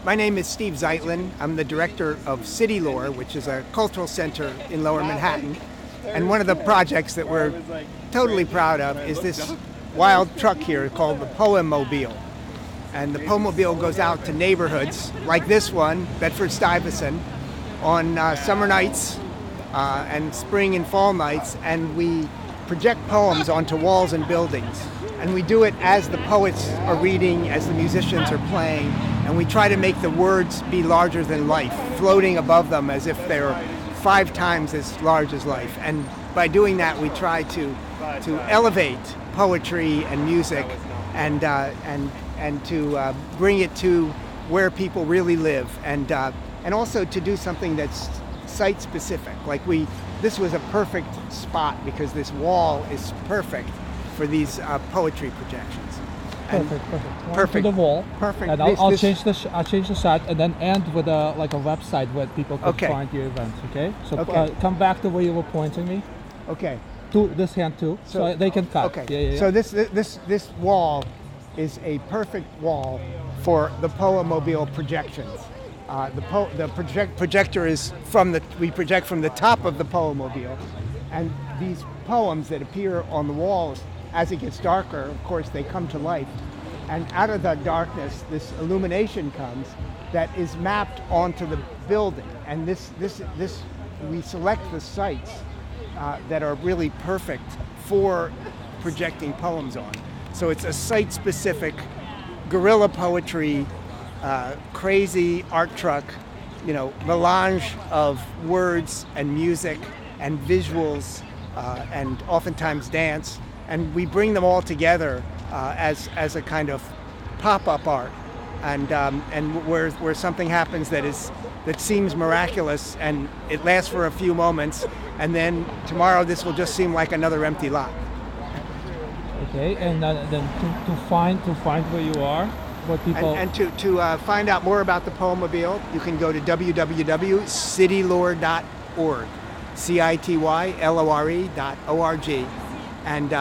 My name is Steve Zeitlin. I'm the director of City Lore, which is a cultural center in Lower Manhattan. And one of the projects that we're totally proud of is this wild truck here called the POEMobile. And the POEMobile goes out to neighborhoods like this one, Bedford-Stuyvesant, on summer nights and spring and fall nights, and we project poems onto walls and buildings. And we do it as the poets are reading, as the musicians are playing, and we try to make the words be larger than life, floating above them as if they're 5 times as large as life. And by doing that, we try to elevate poetry and music and to bring it to where people really live, and also to do something that's site specific. Like this was a perfect spot because this wall is perfect for these poetry projections. Perfect. To the wall. Perfect. And I'll change the shot and then end with a website where people can find your events. Okay. So come back to where you were pointing me. Okay. To this hand too, so they can cut. Okay. Yeah. So this wall is a perfect wall for the POEMobile projections. The projector is we project from the top of the POEMobile, and these poems that appear on the walls, as it gets darker, of course, they come to life, and out of the darkness, this illumination comes that is mapped onto the building, and this we select the sites that are really perfect for projecting poems on. So it's a site-specific guerrilla poetry, crazy art truck, melange of words and music and visuals and oftentimes dance, and we bring them all together as a kind of pop-up art, and where something happens that seems miraculous, and it lasts for a few moments, and then tomorrow this will just seem like another empty lot. Okay, and then to find where you are, what people and to find out more about the POEMobile, you can go to www.citylore.org, CITYLORE.org, and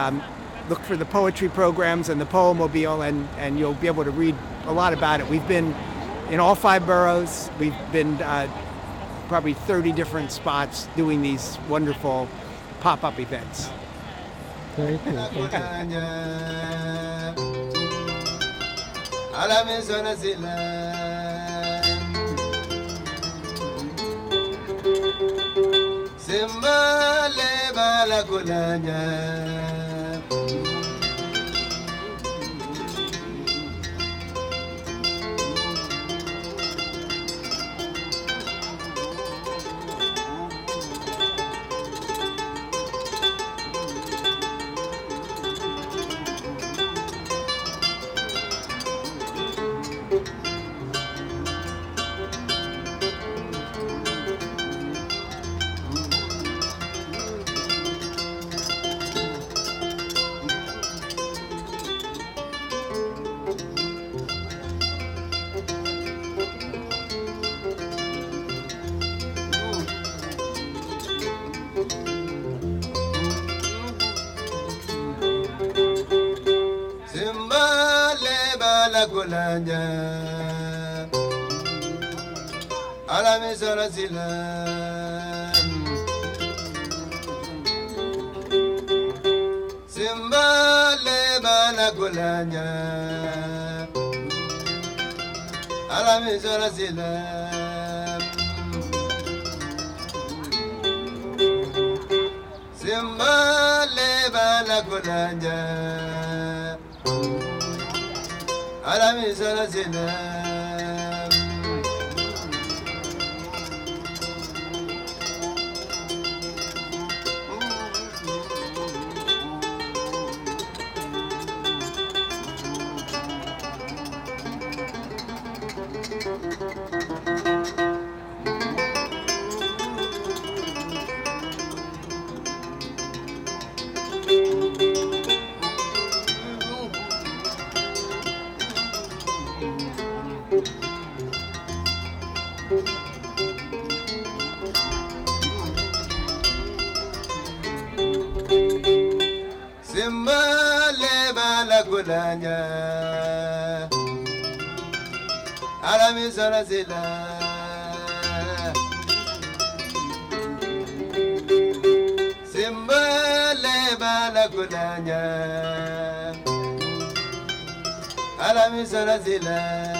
look for the poetry programs and the POEMobile, and you'll be able to read a lot about it. We've been in all 5 boroughs. We've been probably 30 different spots doing these wonderful pop-up events. Very cool. Alamizora zila Simbole balakulanya Alamizora zila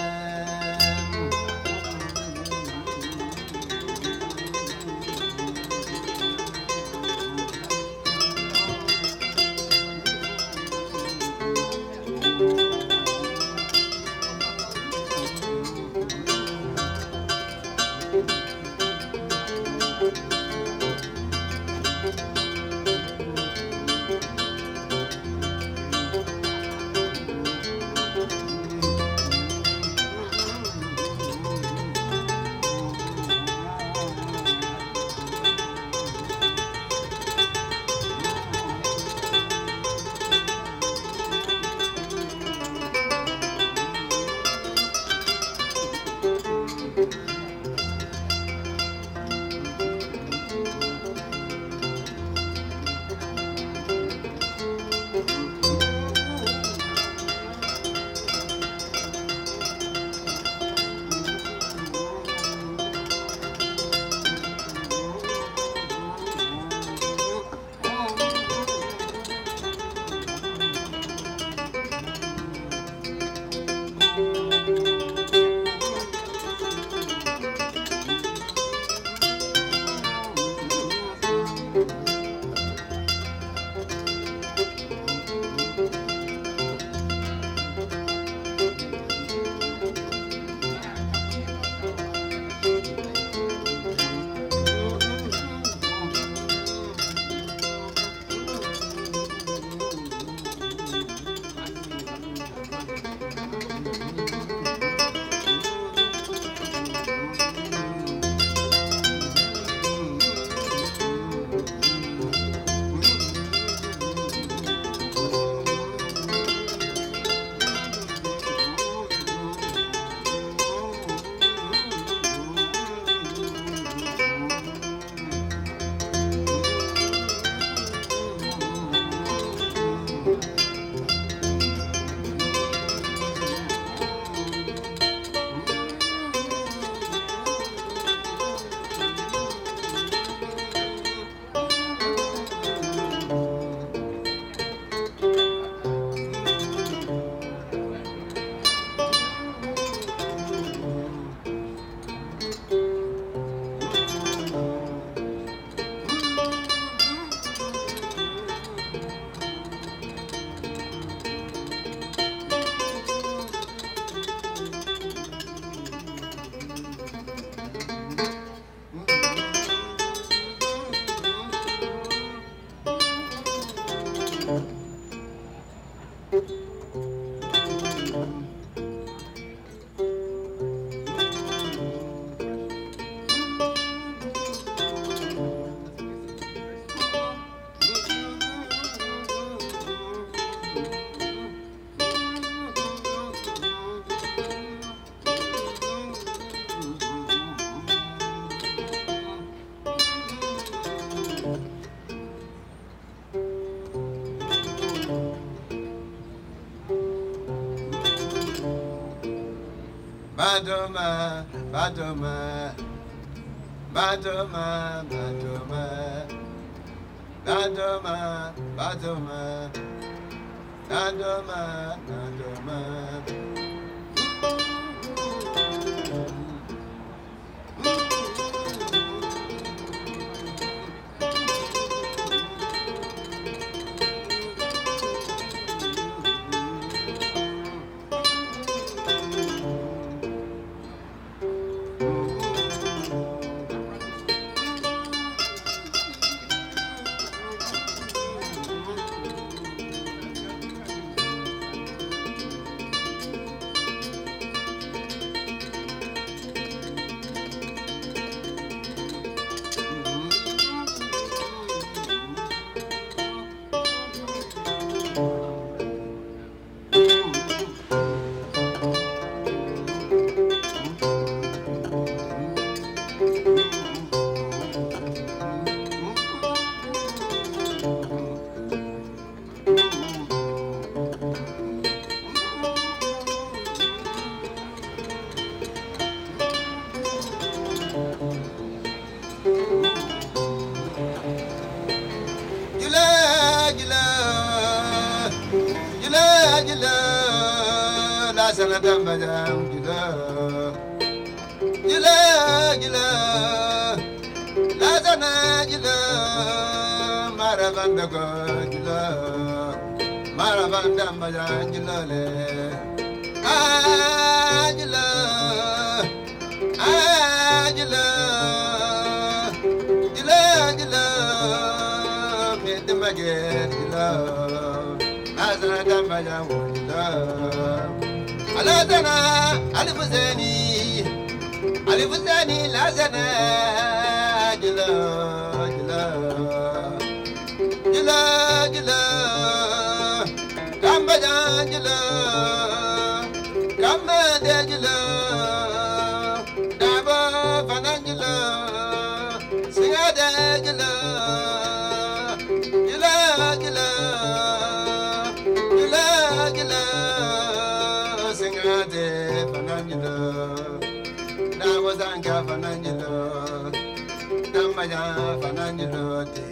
Badoma, Badoma, Badoma, Badoma, Badoma, Badoma, Badoma, Badoma. Alifuzani lazana jila jila jila jila kamba jila kamba jila daba fanangila singada jila jila jila jila jila singade fanangila Dawazanga fanangilo, Damaya fanangilo te.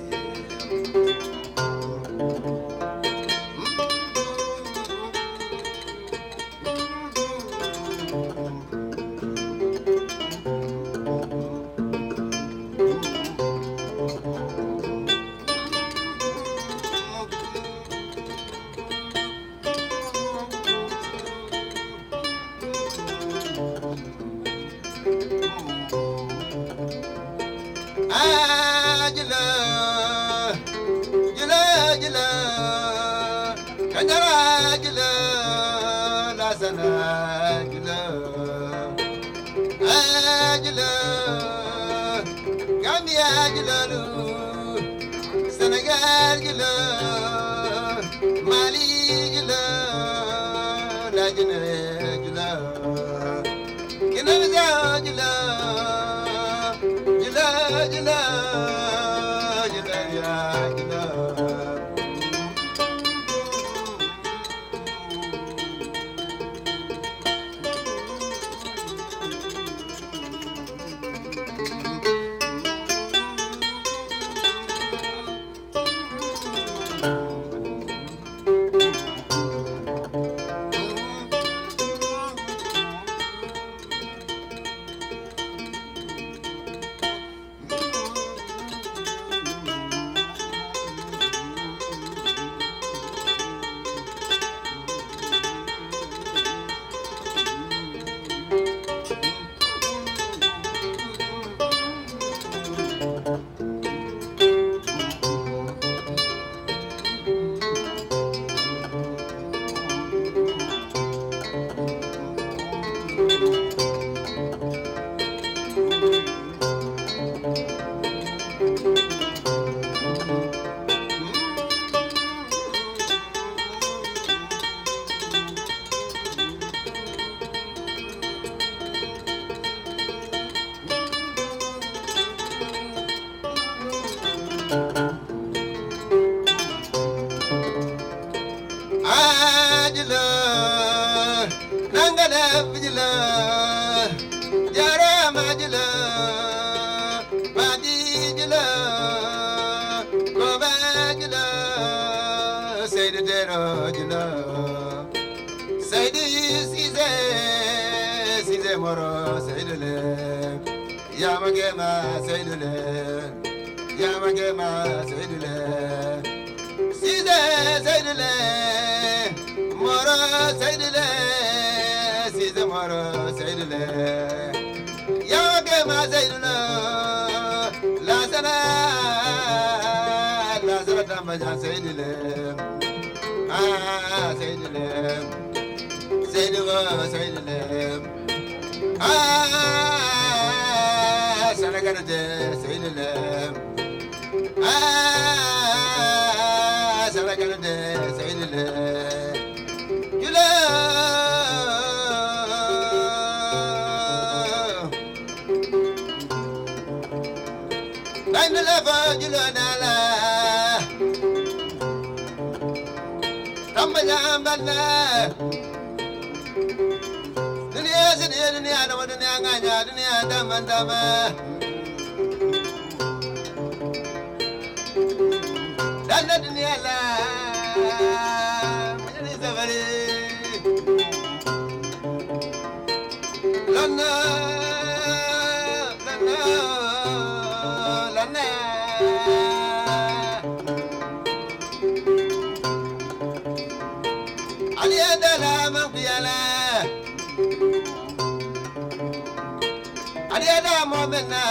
Adiada momena,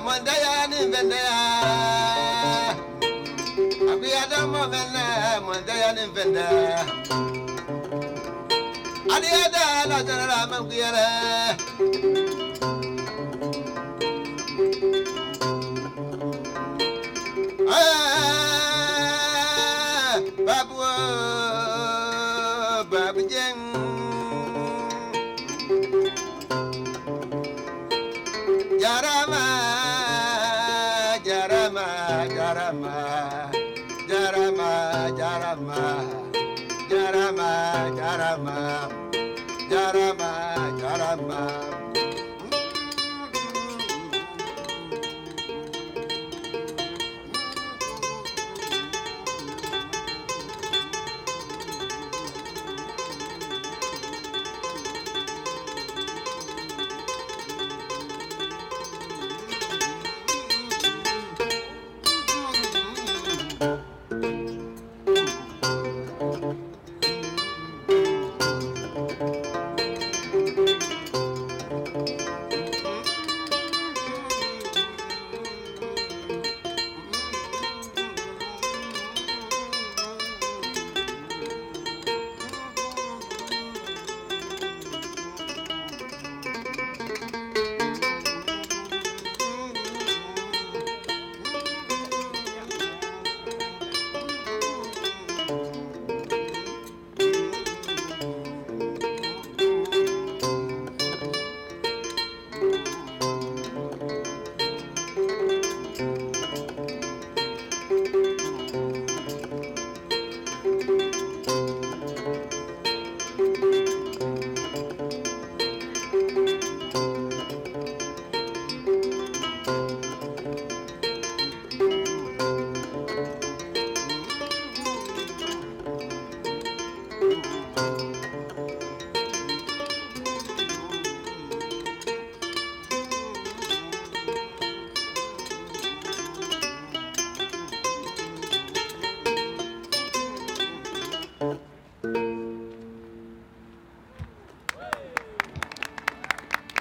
mondaya ni vendaya. Adiada momena, mondaya ni vendaya. Adiada la jara mangiyala. Babu, babu jeng. Jarama, jarama, jarama, jarama, jarama, jarama, jarama, jarama, jarama.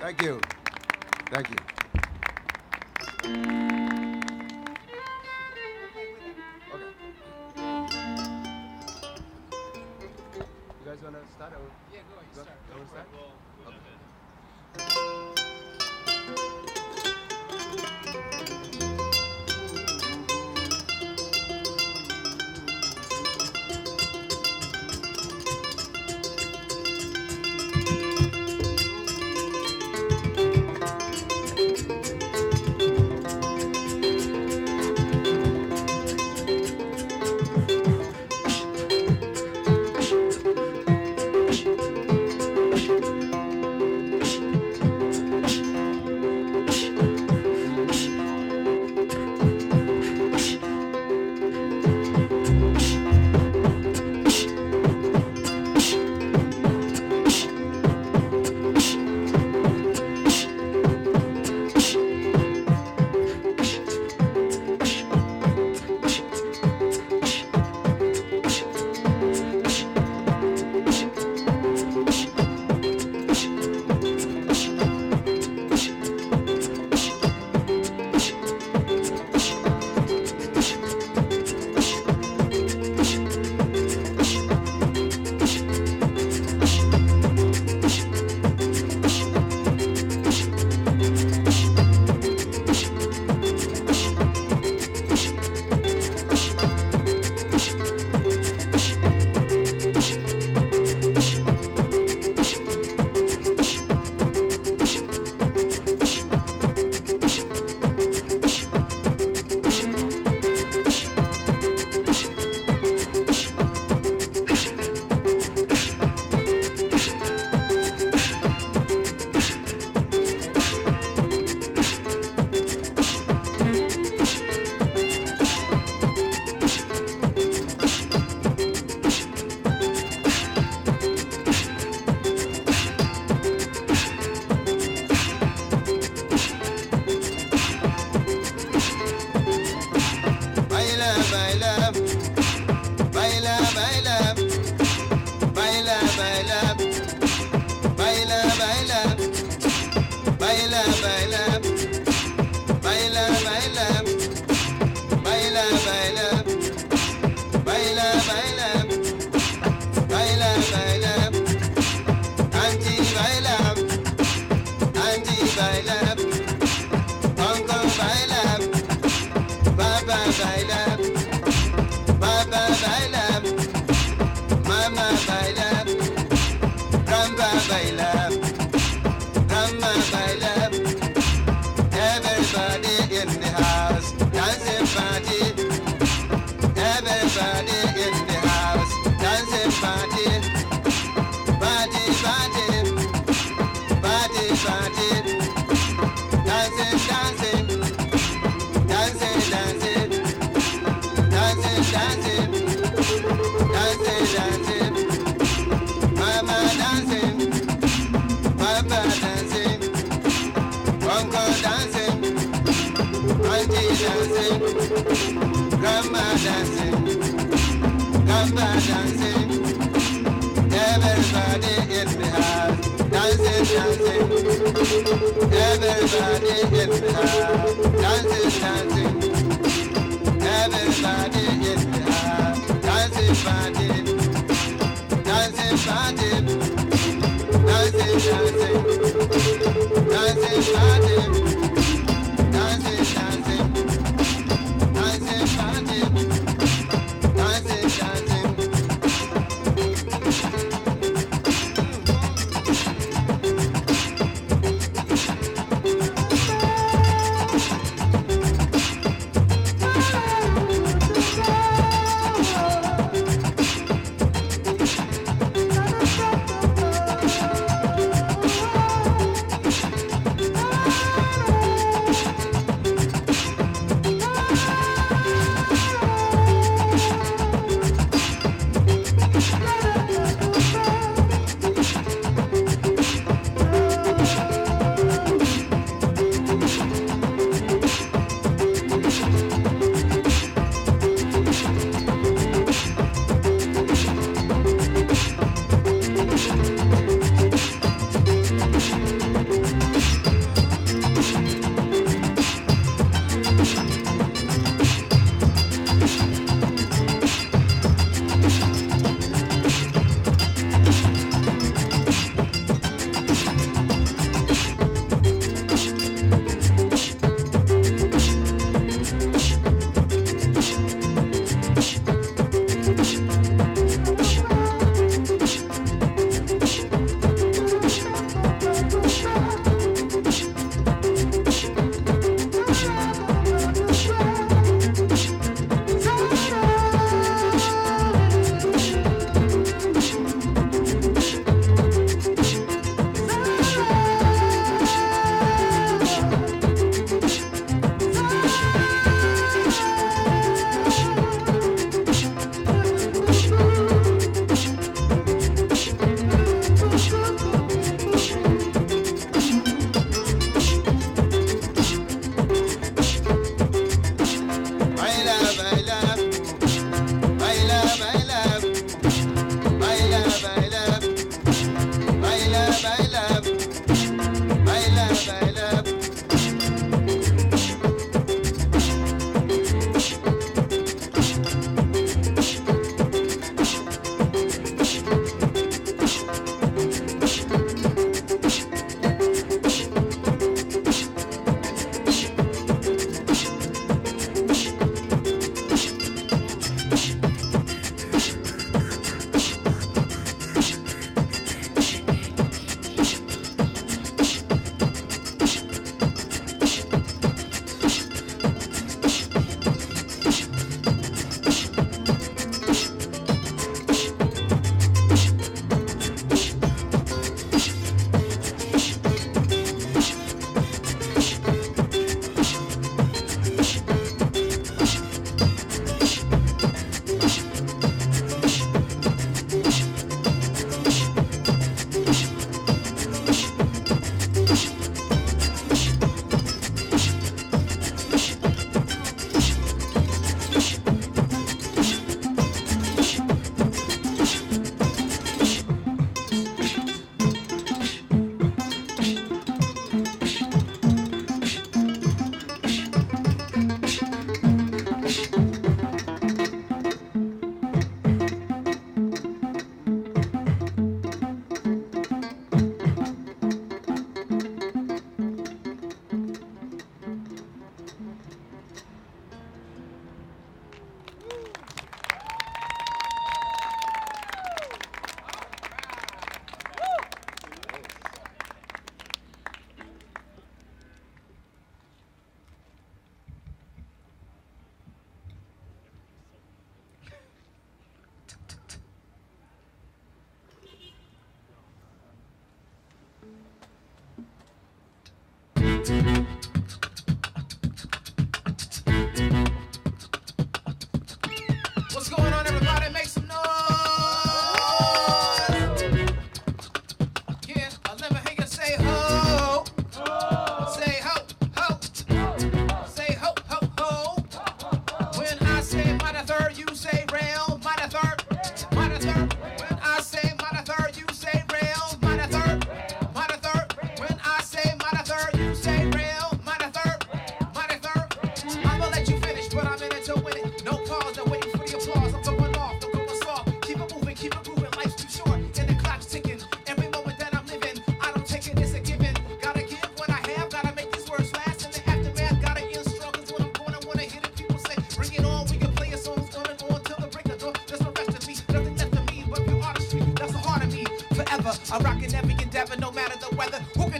Thank you. Thank you. Okay. You guys want to start? Yeah, go ahead. Go start? baila, Uncle baila, Papa baila, Papa baila, Mama baila, Grandpa baila, Grandma baila. Everybody in the house, dancing party. Everybody in the house, dancing party. Party, party, party, party. Dancing, dancing, dancing, dancing, dancing, dancing, dancing, dancing. Mama dancing, Papa dancing, Uncle dancing, Auntie dancing, Grandma dancing, Grandpa dancing. Everybody in the house, dancing, dancing. Everybody in the house, dancing, dancing. Everybody in the house, dancing, party, dancing, party, dancing, dancing, dancing, party, dancing, dancing, dancing, party, dancing, dancing.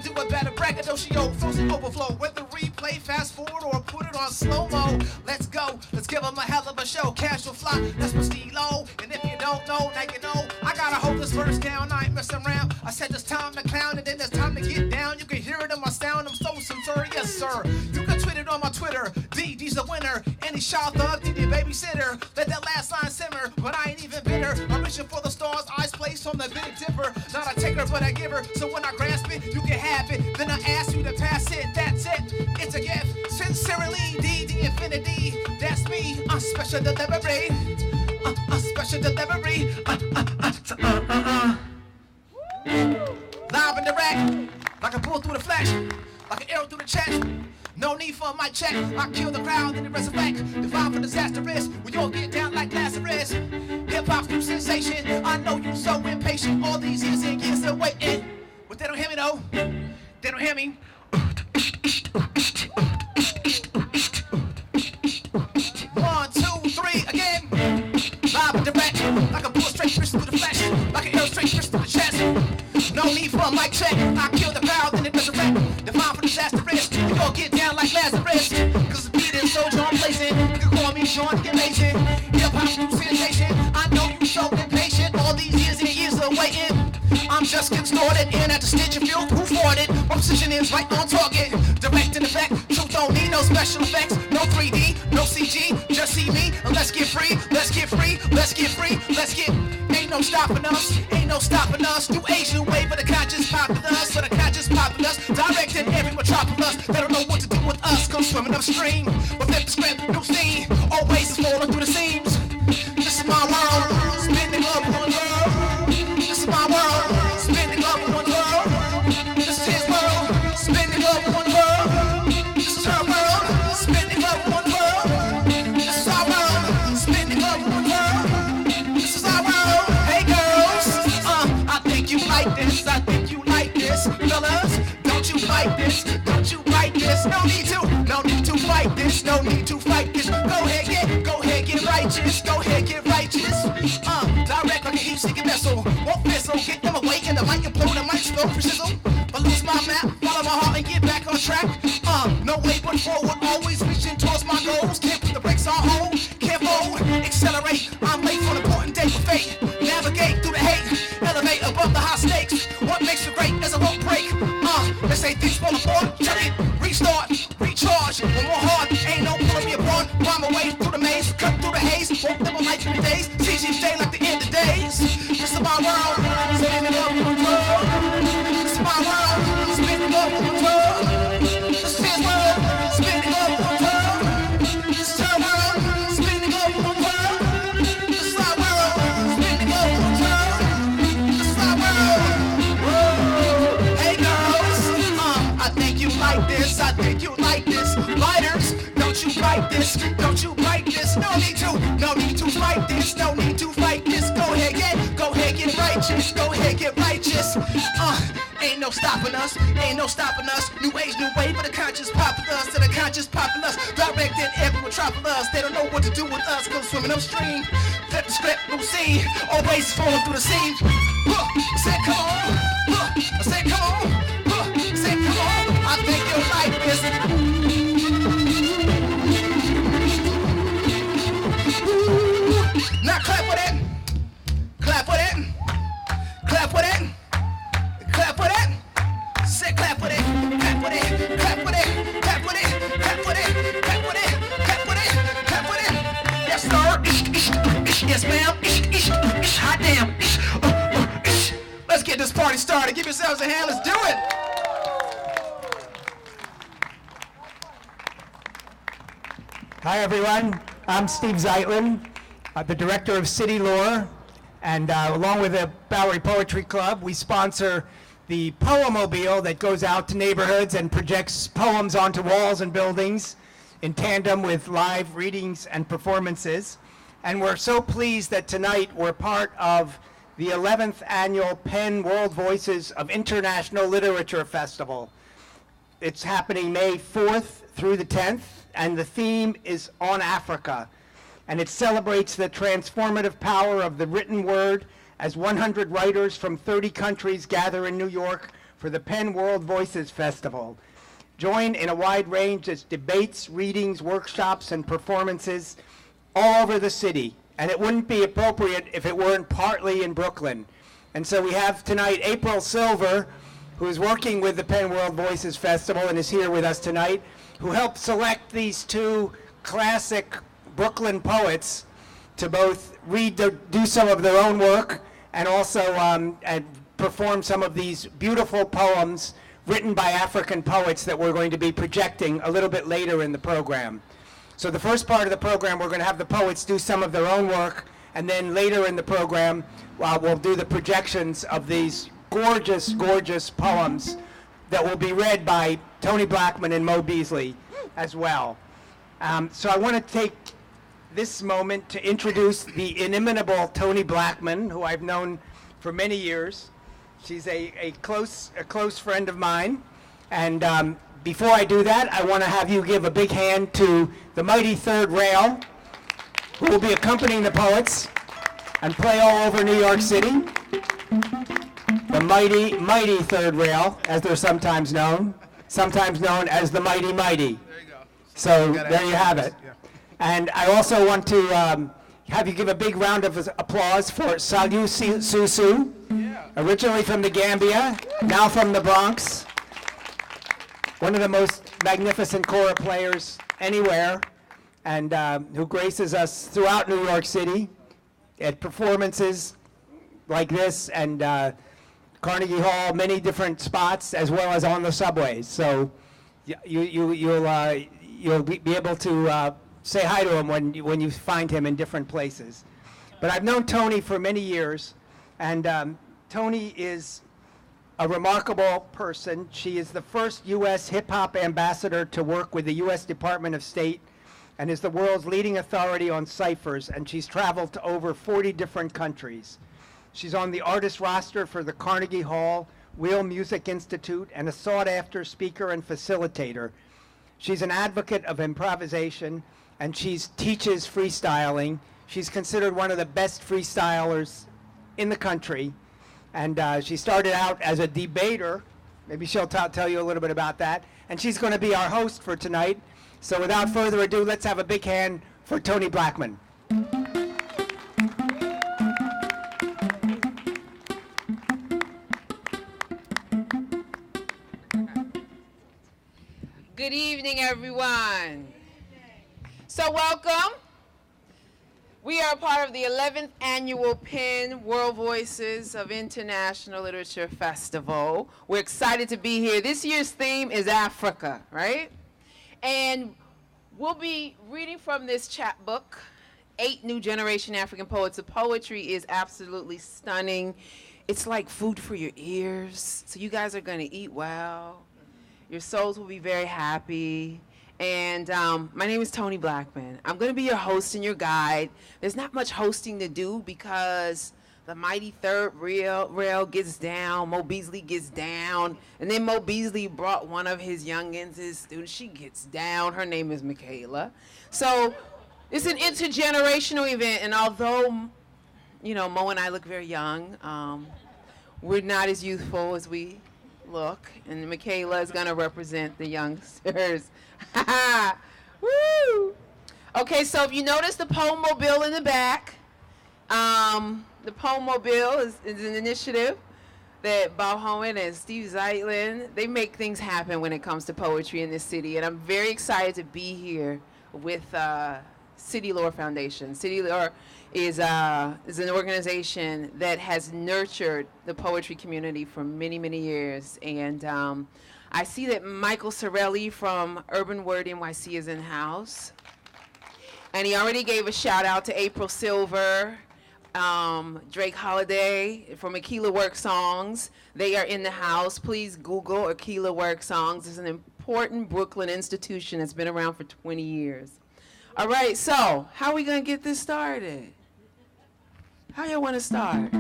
can do a better braggadocio, frozen overflow. Whether replay, fast forward, or put it on slow-mo. Let's go, let's give them a hell of a show. Casual fly, that's my stilo. And if you don't know, now you know. I gotta hold this verse down, I ain't messing around. I said there's time to clown, and then there's time to get down. You can hear it in my sound, I'm so sincere, yes sir. You can tweet it on my Twitter, D's a winner. Any shot thug, D babysitter. Let that last line simmer, but I ain't even bitter. I'm reaching for the stars, eyes placed on the Big Dipper. Not a taker, but a giver. So when I grasp it, you can have it. Then I ask you to pass it, that's it. It's a gift, sincerely, D, the infinity. That's me, a special delivery. A special delivery. Live and direct, like a bull through the flesh, like an arrow through the chest. No need for a mic check. I kill the crowd, then it resurrect. Divine for disaster risk. We all get down like Lazarus. Hip hop's new sensation. I know you so impatient. All these years and years of waiting. But they don't hear me though. They don't hear me. 1, 2, 3, again. Live and direct, like a bull straight fist through the flesh, like an arrow straight fist through the chest. No need for a mic check. I kill the crowd, then it resurrect. Divine for disaster risk. We all get down like Lazarus. Cause the beat is so John blazing. You can call me Sean amazing. Hip hop's new sensation. I know you so impatient. All these years and years of waiting. I'm just getting started in at the stitch of field. Who fought it? My precision is right on target. Direct in effect. Truth don't need no special effects. No 3D, no CG. Just see me and let's get free. Let's get free. Let's get free. Let's get. Ain't no stopping us. Ain't no stopping us. New age, new wave, but the conscious populace. For the conscious populace. Direct in every metropolis. They don't know what to do with us. Come swimming upstream. But flip the script, new scene. Always is falling through the seams. This is my world. Spinning up one world. This is my world. Spinning up one world. This is his world. Spinning up one world. This is her world. Spinning up one world. This is our world. Spinning up one world. This is our world. Hey girls, I think you like this. I think you like this, fellas. Don't you like this? Don't you like this? No need to fight this. No need to fight this. Go ahead, get righteous. Go ahead, get righteous. Direct like a heat-seeking vessel. Won't fizzle, get them away in the mic and blow the mic, slow for sizzle. But lose my map, follow my heart and get back on track. No way but forward, always reaching towards my goals. Can't put the brakes on hold, can't fold, accelerate. I'm late for an important day for fate. Navigate through the hate, elevate above the high stakes. What makes you great is a rope break. They say things fall apart, check it, restart, recharge. One more hard, ain't no pulling me apart. Climb away through the maze, cut through the haze. Walk them on light through the days, CG stay like the end of days. This is my world, spinning up on the world. This is my world, spinning up on the world. This is his world, spinning up on the world. This is her world, spinning up on the world. This is our world, spinning up on the world. This is our world. Whoa. Hey girls, I think you like this. I think you like this. Lighters, don't you like this? Don't you like this? No need to fight this. No need to fight this. Go ahead, get righteous. Go ahead, get righteous. Ain't no stopping us. Ain't no stopping us. New age, new wave, but the conscious populace. To the conscious populace. Direct in every metropolis. They don't know what to do with us. Go swimming upstream. Flip the script, new scene. Always falling through the seams. I said, come on. I said, come on. I said, come on. I think you'll like this. Now clap for that. Clap for that. Clap for that. Clap for that. Say clap for that. Clap for that. Clap for that. Clap for that. Clap for that. Clap for that. Clap for that. Clap for that. Yes, sir. Yes, ma'am. Hot damn. Let's get this party started. Give yourselves a hand. Let's do it. Hi, everyone. I'm Steve Zeitlin, the director of City Lore, and along with the Bowery Poetry Club, we sponsor the POEMobile that goes out to neighborhoods and projects poems onto walls and buildings in tandem with live readings and performances. And we're so pleased that tonight we're part of the 11th annual Penn World Voices of International Literature Festival. It's happening May 4th through the 10th, and the theme is on Africa. And it celebrates the transformative power of the written word as 100 writers from 30 countries gather in New York for the Penn World Voices Festival. Join in a wide range of debates, readings, workshops, and performances all over the city. And it wouldn't be appropriate if it weren't partly in Brooklyn. And so we have tonight April Silver, who is working with the Penn World Voices Festival and is here with us tonight, who helped select these two classic Brooklyn poets to both do some of their own work and also and perform some of these beautiful poems written by African poets that we're going to be projecting a little bit later in the program. So the first part of the program, we're going to have the poets do some of their own work, and then later in the program, we'll do the projections of these gorgeous, gorgeous poems that will be read by Toni Blackman and Mo Beasley as well. So I want to take this moment to introduce the inimitable Toni Blackman, who I've known for many years. She's a close friend of mine. And before I do that, I want to have you give a big hand to the mighty third rail, who will be accompanying the poets and play all over New York City. The mighty, mighty third rail, as they're sometimes known as the mighty, mighty. There you go. So there you have it. Yeah. And I also want to have you give a big round of applause for Salieu Suso, originally from the Gambia, now from the Bronx. One of the most magnificent kora players anywhere, and who graces us throughout New York City at performances like this and Carnegie Hall, many different spots, as well as on the subways. So you'll be able to say hi to him when you find him in different places. But I've known Toni for many years, and Toni is a remarkable person. She is the first U.S. hip-hop ambassador to work with the U.S. Department of State and is the world's leading authority on ciphers, and she's traveled to over 40 different countries. She's on the artist roster for the Carnegie Hall Wheel Music Institute and a sought-after speaker and facilitator. She's an advocate of improvisation, and she teaches freestyling. She's considered one of the best freestylers in the country. And she started out as a debater. Maybe she'll tell you a little bit about that. And she's going to be our host for tonight. So without further ado, let's have a big hand for Toni Blackman. Good evening, everyone. So welcome. We are part of the 11th annual Penn World Voices of International Literature Festival. We're excited to be here. This year's theme is Africa, right? And we'll be reading from this chapbook, 8 New Generation African Poets. The poetry is absolutely stunning. It's like food for your ears. So you guys are going to eat well. Your souls will be very happy. And my name is Toni Blackman. I'm going to be your host and your guide. There's not much hosting to do because the mighty third rail gets down, Mo Beasley gets down, and then Mo Beasley brought one of his youngins, his students. She gets down. Her name is Mykela. So it's an intergenerational event, and although, you know, Mo and I look very young, we're not as youthful as we look, and Mykela is going to represent the youngsters. Woo! Okay, so if you notice the POEMobile in the back, the POEMobile is an initiative that Bob Hohen and Steve Zeitlin, they make things happen when it comes to poetry in this city, and I'm very excited to be here with City Lore Foundation. City Lore is an organization that has nurtured the poetry community for many, many years, and I see that Michael Sorelli from Urban Word NYC is in the house. And he already gave a shout out to April Silver, Drake Holiday from Mykela Work Songs. They are in the house. Please Google Mykela Work Songs. It's an important Brooklyn institution that's been around for 20 years. All right, so how are we going to get this started? How y'all want to start?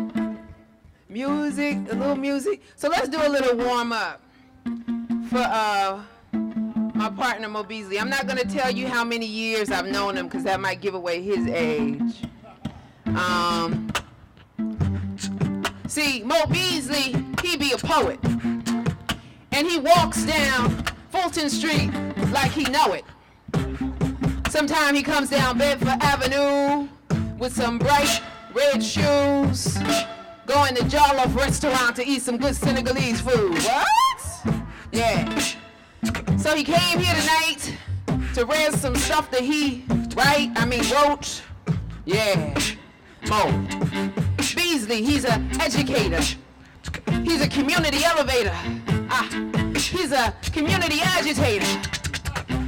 Music, a little music. So let's do a little warm up for my partner, Mo Beasley. I'm not going to tell you how many years I've known him because that might give away his age. See, Mo Beasley, he be a poet. and he walks down Fulton Street like he know it. Sometime he comes down Bedford Avenue with some bright red shoes, going to Jollof restaurant to eat some good Senegalese food. What? Yeah. So he came here tonight to read some stuff that he wrote. Yeah. Mo Beasley, he's an educator. He's a community elevator. He's a community agitator.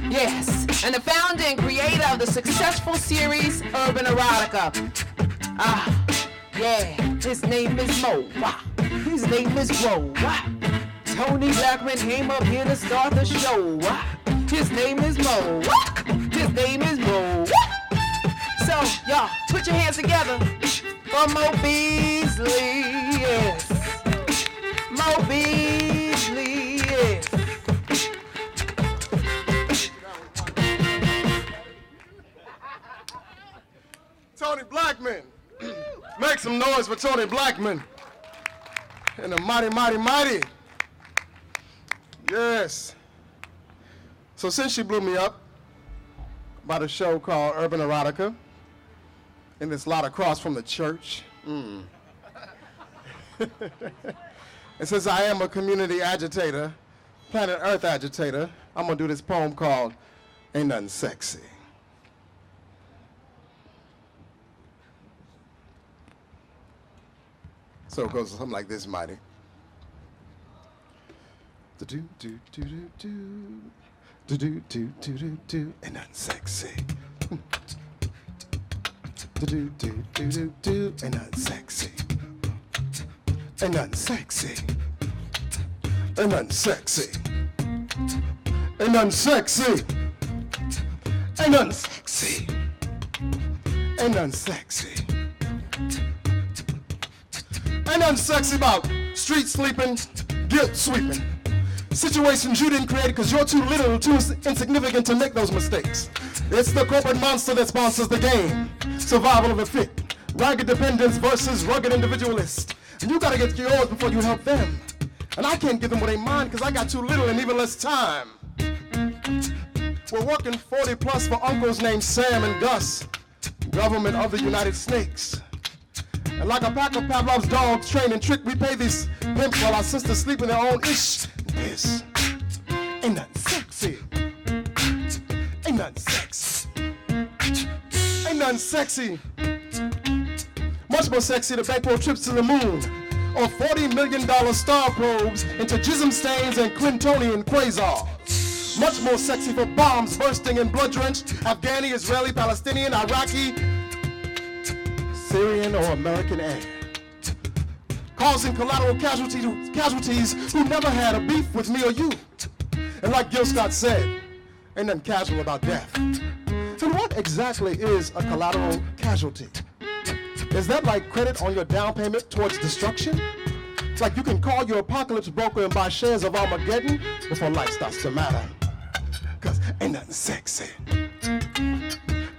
Yes, and the founder and creator of the successful series Urban Erotica. Yeah, his name is Mo. His name is Mo. Toni Blackman came up here to start the show. His name is Mo. His name is Mo. So, y'all, put your hands together for Mo Beasley, yes. Mo Beasley, yes. Toni Blackman. Make some noise for Toni Blackman. And the mighty, mighty, mighty. Yes. So since she blew me up about a show called Urban Erotica, and this lot across from the church, and since I am a community agitator, planet Earth agitator, I'm gonna do this poem called Ain't Nothing Sexy. So it goes something like this, mighty. Do-do-do-do-do-do. Ain't nothing sexy. Do-do-do-do-do-do. Ain't nothing sexy. Ain't nothing sexy. Ain't nothing sexy. Ain't nothing sexy. Ain't nothing sexy. Ain't nothing sexy. Ain't nothing sexy about street sleeping, guilt sweeping. Situations you didn't create because you're too little, too insignificant to make those mistakes. It's the corporate monster that sponsors the game. Survival of the fit. Ragged dependence versus rugged individualist. And you gotta get yours before you help them. And I can't give them what they mind because I got too little and even less time. We're working 40 plus for uncles named Sam and Gus. Government of the United Snakes. And like a pack of Pavlov's dogs trained and tricked, we pay these pimps while our sisters sleep in their own ish. This ain't nothing sexy. Ain't nothing sexy. Ain't nothing sexy. Much more sexy the bankroll trips to the moon, or $40 million star probes into jism stains and Clintonian quasars. Much more sexy for bombs bursting in blood-drenched Afghani, Israeli, Palestinian, Iraqi, Syrian, or American air. Causing collateral casualties who never had a beef with me or you. And like Gil Scott said, ain't nothing casual about death. So what exactly is a collateral casualty? Is that like credit on your down payment towards destruction? It's like you can call your apocalypse broker and buy shares of Armageddon before life starts to matter. Cause ain't nothing sexy.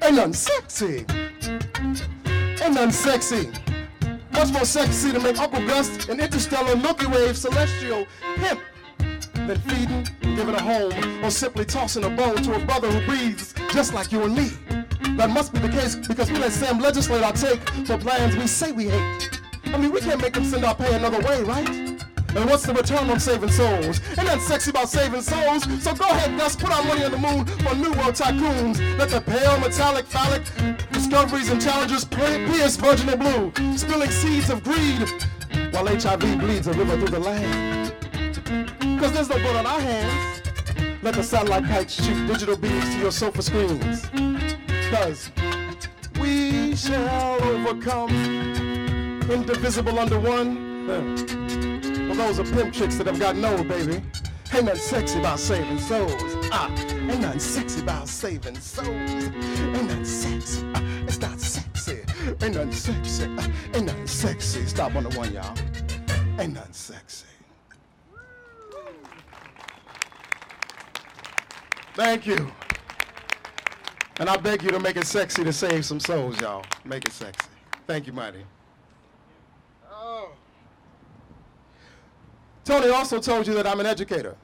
Ain't nothing sexy. Ain't nothing sexy. Much more sexy to make Uncle Gus an interstellar Milky Way celestial pimp than feeding, giving a home, or simply tossing a bone to a brother who breathes just like you and me. That must be the case because we let Sam legislate our take for plans we say we hate. I mean, we can't make them send our pay another way, right? And what's the return on saving souls? Ain't that sexy about saving souls? So go ahead, Gus, put our money on the moon for New World tycoons. Let the pale, metallic, phallic discoveries and challenges pierce virginal blue, spilling seeds of greed while HIV bleeds a river through the land. Because there's no blood on our hands. Let the satellite kites shoot digital beams to your sofa screens. Because we shall overcome, indivisible under one. Well, those are pimp chicks that have got no, baby. Ain't nothing sexy about saving souls. Ain't nothing sexy about saving souls. Ain't nothing sexy. It's not sexy. Ain't nothing sexy. Ain't nothing sexy. Stop on the one, y'all. Ain't nothing sexy. Thank you. And I beg you to make it sexy to save some souls, y'all. Make it sexy. Thank you, mighty. Toni also told you that I'm an educator.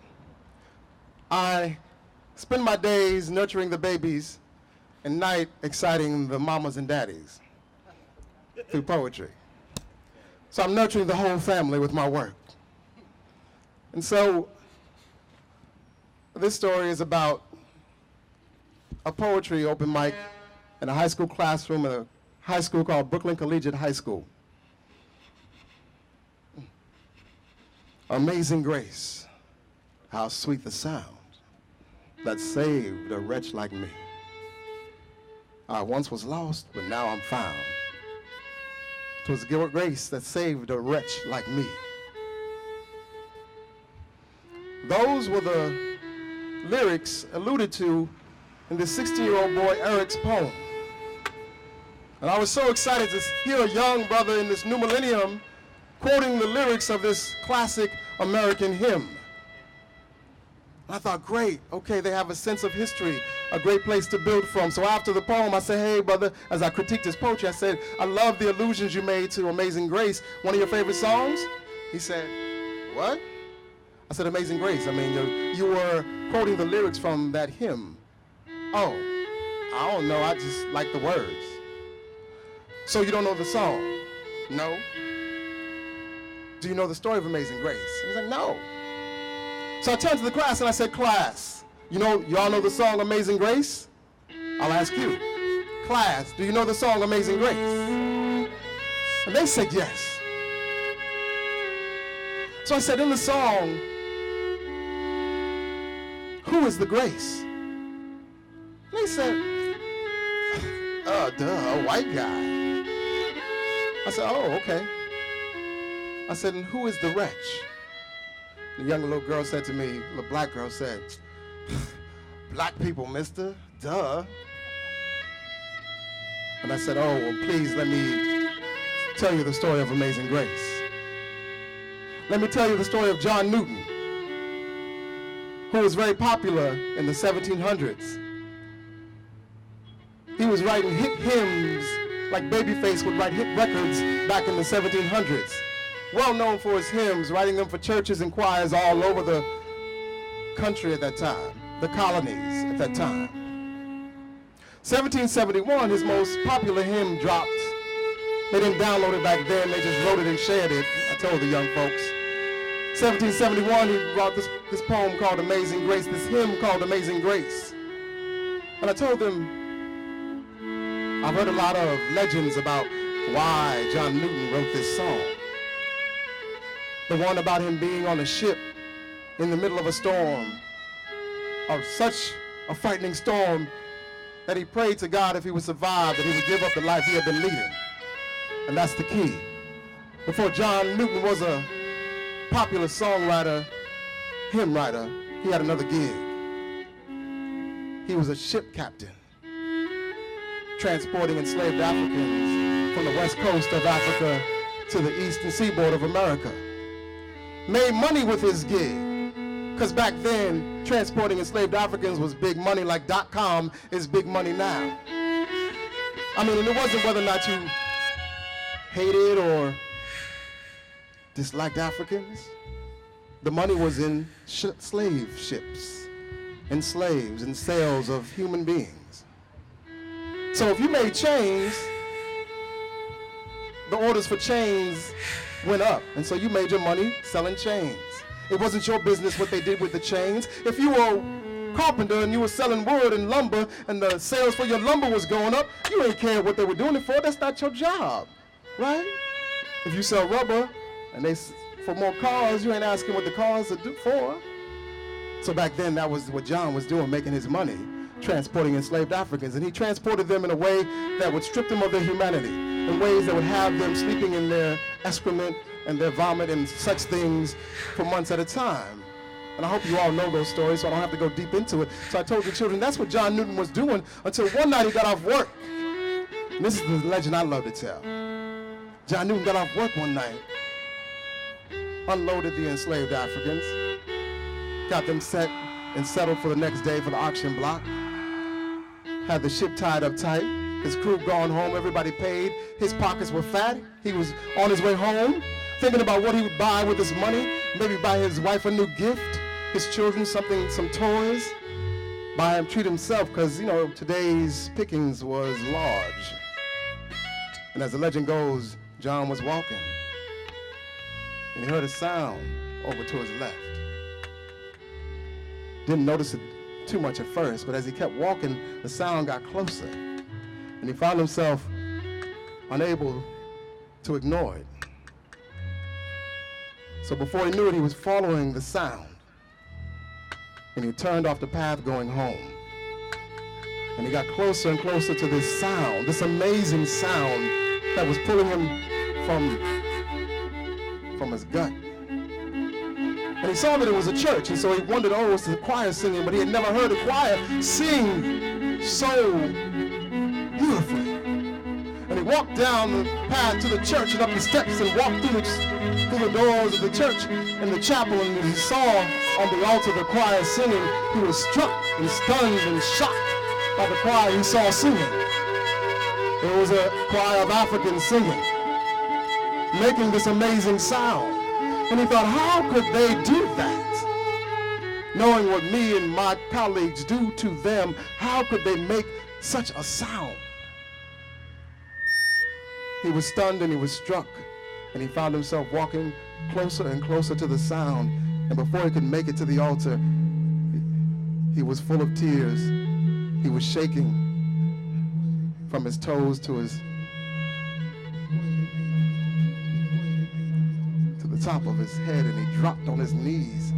I spend my days nurturing the babies and night exciting the mamas and daddies through poetry. So I'm nurturing the whole family with my work. And so this story is about a poetry open mic in a high school classroom at a high school called Brooklyn Collegiate High School. Amazing grace, how sweet the sound that saved a wretch like me. I once was lost, but now I'm found. 'Twas grace that saved a wretch like me. Those were the lyrics alluded to in this 16-year-old boy Eric's poem. And I was so excited to hear a young brother in this new millennium quoting the lyrics of this classic American hymn. And I thought, great, okay, they have a sense of history, a great place to build from. So after the poem, I said, hey, brother, as I critiqued his poetry, I said, I love the allusions you made to Amazing Grace. One of your favorite songs? He said, what? I said, Amazing Grace. I mean, you were quoting the lyrics from that hymn. Oh, I don't know, I just like the words. So you don't know the song? No. Do you know the story of Amazing Grace? He's like, no. So I turned to the class and I said, class, y'all know the song Amazing Grace? I'll ask you. Class, do you know the song Amazing Grace? And they said yes. So I said, in the song, who is the grace? And they said, a white guy. I said, oh, okay. I said, and who is the wretch? The young little girl said to me, the black girl said, black people, mister, duh. And I said, oh, well, please let me tell you the story of Amazing Grace. Let me tell you the story of John Newton, who was very popular in the 1700s. He was writing hit hymns like Babyface would write hit records back in the 1700s. Well known for his hymns, writing them for churches and choirs all over the country at that time, the colonies at that time. 1771, his most popular hymn dropped. They didn't download it back then, they just wrote it and shared it, I told the young folks. 1771, he wrote this poem called Amazing Grace, this hymn called Amazing Grace. And I told them, I've heard a lot of legends about why John Newton wrote this song. The one about him being on a ship in the middle of a storm, of such a frightening storm that he prayed to God if he would survive, that he would give up the life he had been leading. And that's the key. Before John Newton was a popular songwriter, hymn writer, he had another gig. He was a ship captain, transporting enslaved Africans from the west coast of Africa to the eastern seaboard of America. Made money with his gig, because back then, transporting enslaved Africans was big money, like .com is big money now. I mean, and it wasn't whether or not you hated or disliked Africans. The money was in slave ships, and slaves, and sales of human beings. So if you made chains, the orders for chains went up, and so you made your money selling chains. It wasn't your business what they did with the chains. If you were a carpenter and you were selling wood and lumber and the sales for your lumber was going up, you ain't care what they were doing it for. That's not your job, right? If you sell rubber and for more cars, you ain't asking what the cars are for. So back then, that was what John was doing, making his money, transporting enslaved Africans. And he transported them in a way that would strip them of their humanity, in ways that would have them sleeping in their excrement and their vomit and such things for months at a time. And I hope you all know those stories, so I don't have to go deep into it. So I told the children that's what John Newton was doing until one night he got off work. And this is the legend I love to tell. John Newton got off work one night, unloaded the enslaved Africans, got them set and settled for the next day for the auction block, had the ship tied up tight, his crew gone home, everybody paid, his pockets were fat, he was on his way home, thinking about what he would buy with his money, maybe buy his wife a new gift, his children some toys, buy him, treat himself, because, you know, today's pickings was large. And as the legend goes, John was walking, and he heard a sound over to his left. Didn't notice it too much at first, but as he kept walking, the sound got closer, and he found himself unable to ignore it. So before he knew it, he was following the sound, and he turned off the path going home. And he got closer and closer to this sound, this amazing sound that was pulling him from his gut. And he saw that it was a church, and so he wondered, oh, it's the choir singing, but he had never heard a choir sing so beautifully. And he walked down the path to the church and up the steps and walked through the doors of the church and the chapel, and as he saw on the altar the choir singing, he was struck and stunned and shocked by the choir he saw singing. It was a choir of Africans singing, making this amazing sound. And he thought, how could they do that? Knowing what me and my colleagues do to them, how could they make such a sound? He was stunned and he was struck, and he found himself walking closer and closer to the sound. And before he could make it to the altar, he was full of tears. He was shaking from his toes to the top of his head, and he dropped on his knees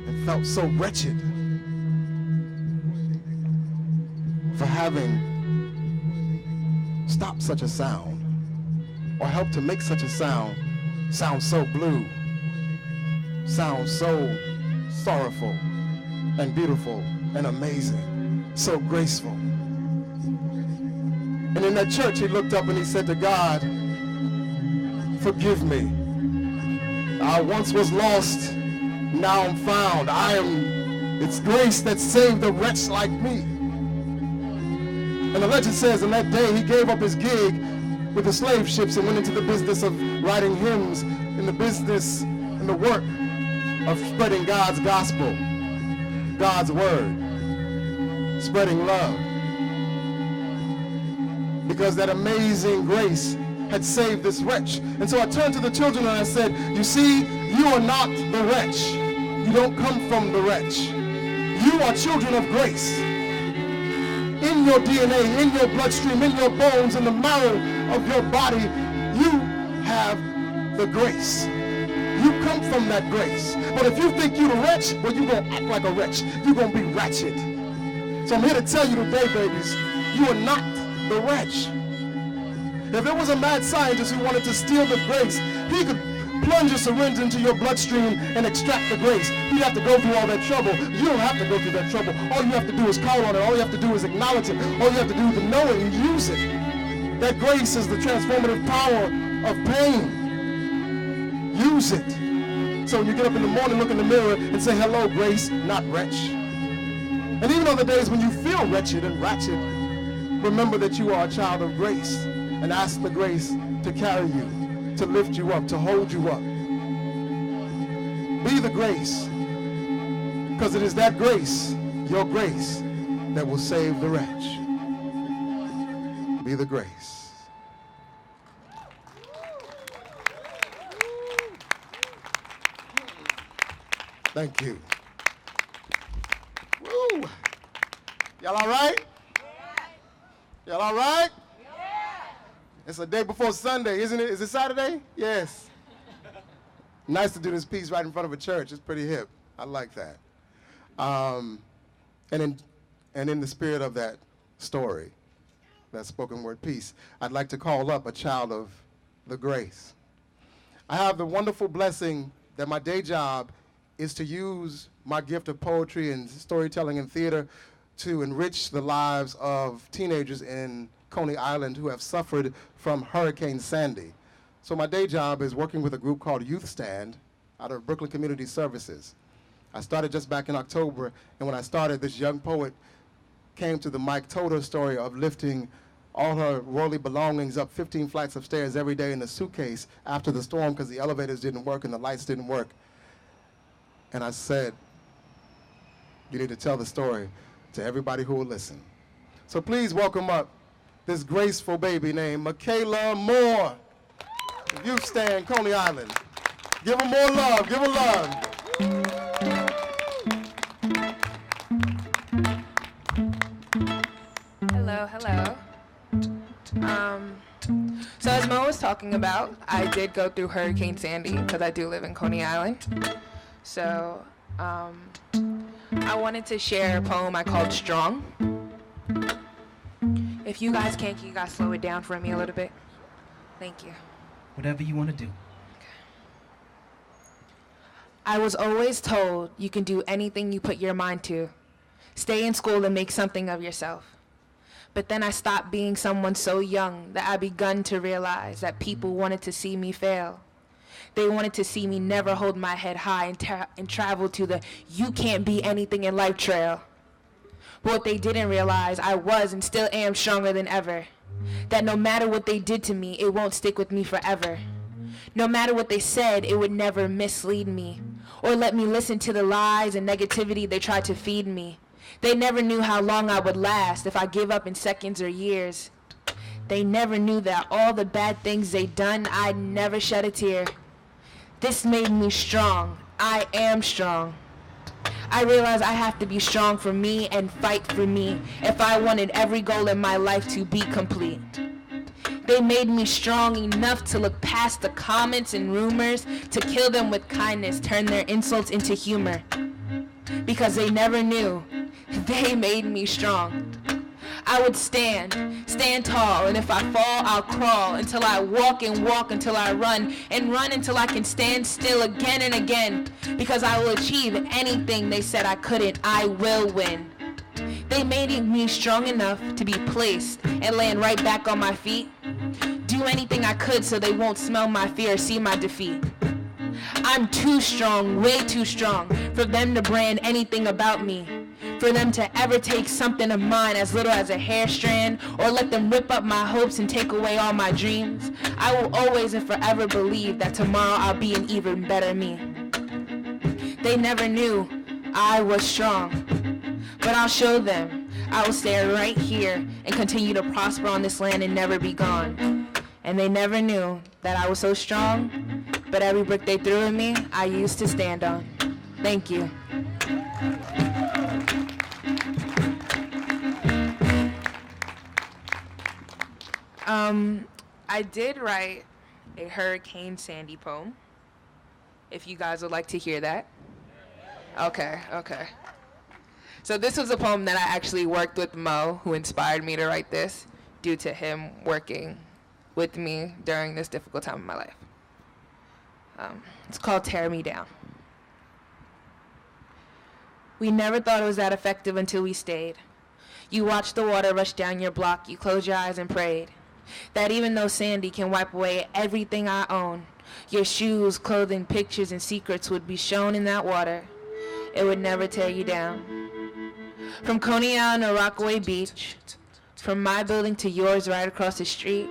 and felt so wretched for having stopped such a sound or helped to make such a sound sound so blue, sound so sorrowful and beautiful and amazing, so graceful. And in that church, he looked up and he said to God, forgive me. I once was lost, now I'm found. It's grace that saved a wretch like me. And the legend says in that day he gave up his gig with the slave ships and went into the business of writing hymns, in the business and the work of spreading God's gospel, God's word, spreading love. Because that amazing grace had saved this wretch. And so I turned to the children and I said, you see, you are not the wretch. You don't come from the wretch. You are children of grace. In your DNA, in your bloodstream, in your bones, in the marrow of your body, you have the grace. You come from that grace. But if you think you're the wretch, well, you're going to act like a wretch. You're going to be ratchet. So I'm here to tell you today, babies, you are not the wretch. If there was a mad scientist who wanted to steal the grace, he could plunge a syringe into your bloodstream and extract the grace. You'd have to go through all that trouble. You don't have to go through that trouble. All you have to do is call on it. All you have to do is acknowledge it. All you have to do is know it and use it. That grace is the transformative power of pain. Use it. So when you get up in the morning, look in the mirror and say, hello, grace, not wretch. And even on the days when you feel wretched and ratchet, remember that you are a child of grace, and ask the grace to carry you, to lift you up, to hold you up. Be the grace, because it is that grace, your grace, that will save the wretch. Be the grace. Thank you. Woo! Y'all all right? Y'all all right? It's a day before Sunday, isn't it? Is it Saturday? Yes. Nice to do this piece right in front of a church. It's pretty hip. I like that. And in the spirit of that story, that spoken word piece, I'd like to call up a child of the grace. I have the wonderful blessing that my day job is to use my gift of poetry and storytelling and theater to enrich the lives of teenagers in Coney Island who have suffered from Hurricane Sandy. So my day job is working with a group called Youth Stand out of Brooklyn Community Services. I started just back in October, and when I started, this young poet came to the Mike Toda story of lifting all her worldly belongings up 15 flights of stairs every day in a suitcase after the storm because the elevators didn't work and the lights didn't work. And I said, you need to tell the story to everybody who will listen. So please welcome up this graceful baby named Mykela Moore. If you stand, Coney Island. Give her more love, give her love. Hello, hello. So as Mo was talking about, I did go through Hurricane Sandy because I do live in Coney Island. So I wanted to share a poem I called Strong. If you guys can you guys slow it down for me a little bit? Thank you. Whatever you want to do. I was always told you can do anything you put your mind to. Stay in school and make something of yourself. But then I stopped being someone so young that I begun to realize that people wanted to see me fail. They wanted to see me never hold my head high and travel to the you can't be anything in life trail. But what they didn't realize, I was and still am stronger than ever. That no matter what they did to me, it won't stick with me forever. No matter what they said, it would never mislead me or let me listen to the lies and negativity they tried to feed me. They never knew how long I would last if I give up in seconds or years. They never knew that all the bad things they'd done, I'd never shed a tear. This made me strong. I am strong. I realize I have to be strong for me and fight for me if I wanted every goal in my life to be complete. They made me strong enough to look past the comments and rumors, to kill them with kindness, turn their insults into humor. Because they never knew, they made me strong. I would stand tall, and if I fall, I'll crawl until I walk and walk until I run, and run until I can stand still again and again. Because I will achieve anything they said I couldn't, I will win. They made me strong enough to be placed and land right back on my feet. Do anything I could so they won't smell my fear or see my defeat. I'm too strong, way too strong, for them to brand anything about me. For them to ever take something of mine as little as a hair strand, or let them rip up my hopes and take away all my dreams. I will always and forever believe that tomorrow I'll be an even better me. They never knew I was strong, but I'll show them. I will stay right here and continue to prosper on this land and never be gone. And they never knew that I was so strong, but every brick they threw at me, I used to stand on. Thank you. I did write a Hurricane Sandy poem, if you guys would like to hear that. Okay. So this was a poem that I actually worked with Mo, who inspired me to write this, due to him working with me during this difficult time in my life. It's called Tear Me Down. We never thought it was that effective until we stayed. You watched the water rush down your block, you closed your eyes and prayed that even though Sandy can wipe away everything I own, your shoes, clothing, pictures, and secrets would be shown in that water. It would never tear you down. From Coney Island to Rockaway Beach, from my building to yours right across the street,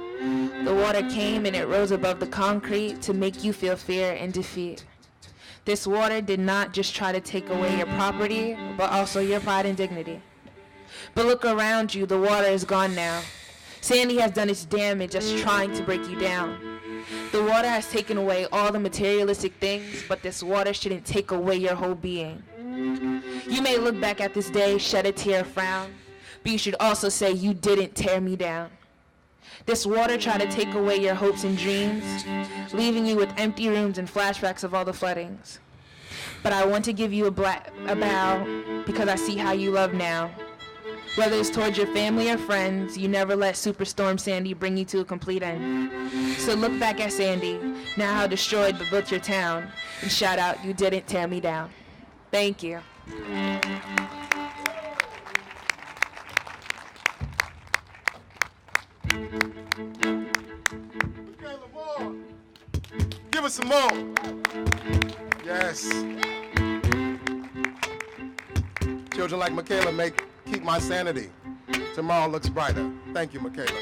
the water came and it rose above the concrete to make you feel fear and defeat. This water did not just try to take away your property, but also your pride and dignity. But look around you, the water is gone now. Sandy has done its damage just trying to break you down. The water has taken away all the materialistic things, but this water shouldn't take away your whole being. You may look back at this day, shed a tear, frown, but you should also say you didn't tear me down. This water tried to take away your hopes and dreams, leaving you with empty rooms and flashbacks of all the floodings. But I want to give you a bow, because I see how you love now. Whether it's towards your family or friends, you never let Superstorm Sandy bring you to a complete end. So look back at Sandy, now how destroyed but built your town, and shout out, you didn't tear me down. Thank you. Give us some more. Yes. Children like Mykela keep my sanity. Tomorrow looks brighter. Thank you, Mykela.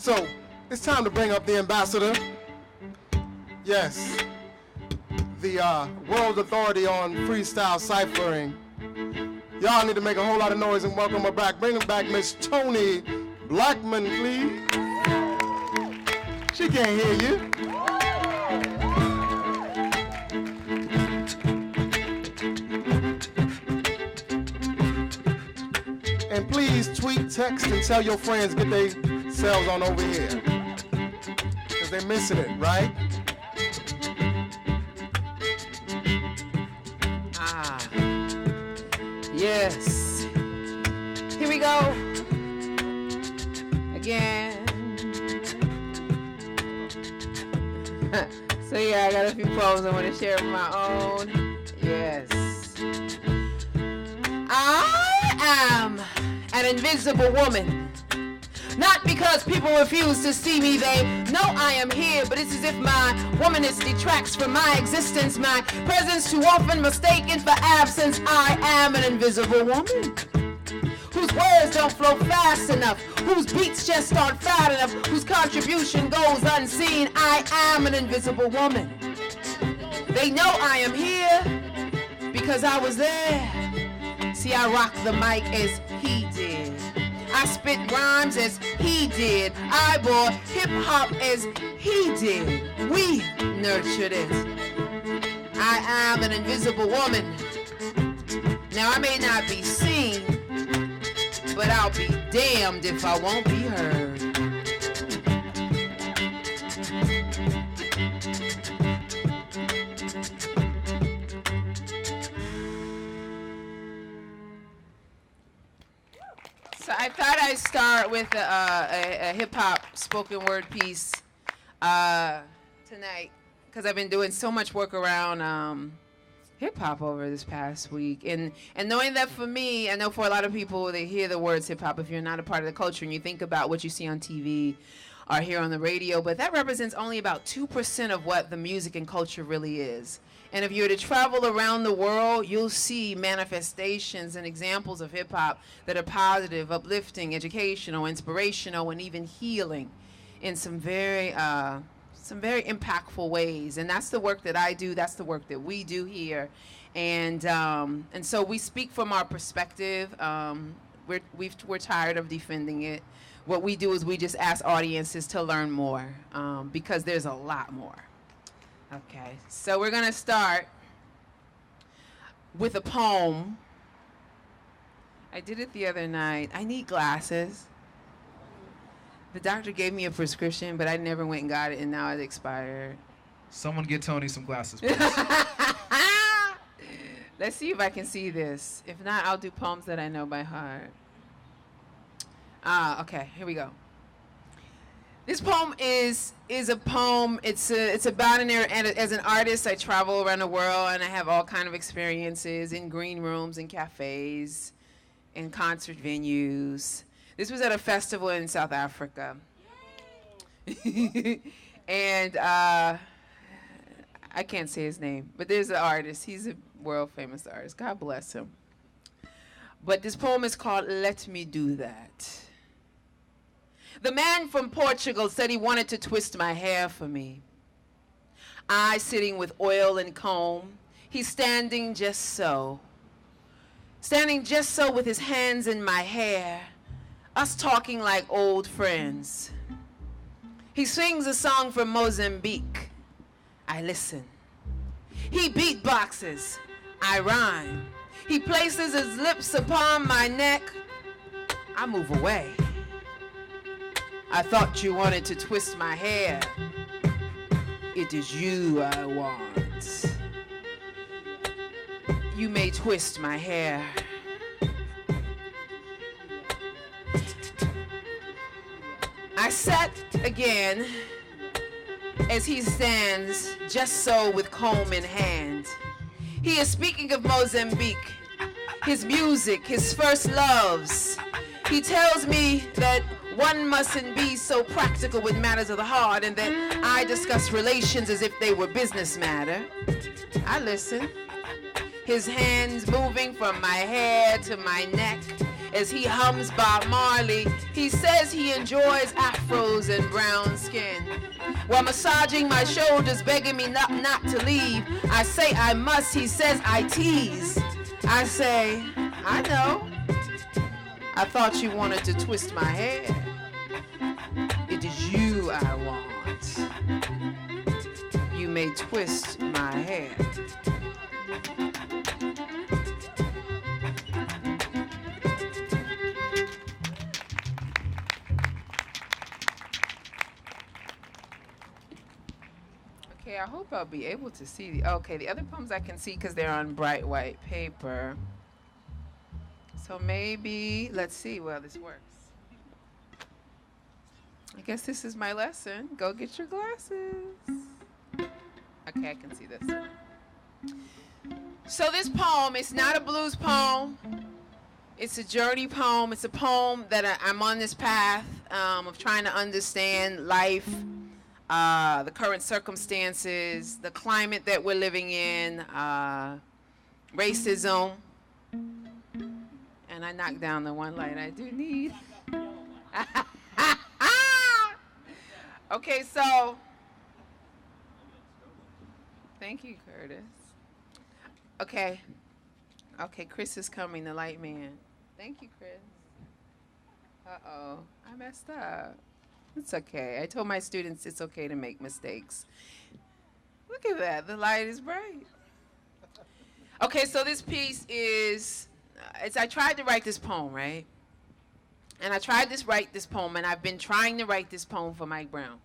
So it's time to bring up the ambassador. Yes, the world authority on freestyle ciphering. Y'all need to make a whole lot of noise and welcome her back. Bring her back, Miss Toni Blackman, please. She can't hear you. And please tweet, text, and tell your friends get their selves on over here. Because they're missing it, right? Yes. Here we go. Again. So yeah, I got a few poems I want to share of my own. Yes. I am an invisible woman. Not because people refuse to see me, they know I am here, but it's as if my womanness detracts from my existence, my presence too often mistaken for absence. I am an invisible woman, whose words don't flow fast enough, whose beats just aren't fat enough, whose contribution goes unseen. I am an invisible woman. They know I am here because I was there. See, I rock the mic as he did. I spit rhymes as he did. I bore hip-hop as he did. We nurtured it. I am an invisible woman. Now, I may not be seen, but I'll be damned if I won't be heard. So I thought I'd start with a hip-hop spoken word piece tonight, because I've been doing so much work around hip-hop over this past week. And knowing that for me, I know for a lot of people, they hear the words hip-hop if you're not a part of the culture, and you think about what you see on TV or hear on the radio, but that represents only about 2% of what the music and culture really is. And if you were to travel around the world, you'll see manifestations and examples of hip-hop that are positive, uplifting, educational, inspirational, and even healing in some very impactful ways. And that's the work that I do. That's the work that we do here. And so we speak from our perspective. We're tired of defending it. What we do is we just ask audiences to learn more, because there's a lot more. Okay, so we're gonna start with a poem. I did it the other night. I need glasses. The doctor gave me a prescription, but I never went and got it, and now it expired. Someone get Toni some glasses, please. Let's see if I can see this. If not, I'll do poems that I know by heart. Okay, here we go. This poem is a poem. It's about as an artist, I travel around the world and I have all kind of experiences in green rooms and cafes, in concert venues. This was at a festival in South Africa. And I can't say his name, but there's an artist. He's a world famous artist. God bless him. But this poem is called Let Me Do That. The man from Portugal said he wanted to twist my hair for me. I sitting with oil and comb. He's standing just so. Standing just so with his hands in my hair. Us talking like old friends. He sings a song from Mozambique. I listen. He beatboxes. I rhyme. He places his lips upon my neck. I move away. I thought you wanted to twist my hair. It is you I want. You may twist my hair. I sat again as he stands just so with comb in hand. He is speaking of Mozambique, his music, his first loves. He tells me that one mustn't be so practical with matters of the heart, and that I discuss relations as if they were business matter. I listen. His hands moving from my hair to my neck as he hums Bob Marley. He says he enjoys afros and brown skin. While massaging my shoulders, begging me not to leave. I say I must, he says I tease. I say, I know. I thought you wanted to twist my hair. It is you I want. You may twist my hair. Okay, I hope I'll be able to see the other poems I can see because they're on bright white paper. So maybe, let's see, well, this works. I guess this is my lesson. Go get your glasses. Okay, I can see this. So this poem, it's not a blues poem. It's a journey poem. It's a poem that I'm on this path of trying to understand life, the current circumstances, the climate that we're living in, racism. And I knocked down the one light I do need. Okay, so, thank you, Curtis. Okay, Chris is coming, the light man. Thank you, Chris. Uh-oh, I messed up. It's okay. I told my students it's okay to make mistakes. Look at that, the light is bright. Okay, so this piece is, I tried to write this poem, right? And I tried to write this poem, and I've been trying to write this poem for Mike Brown.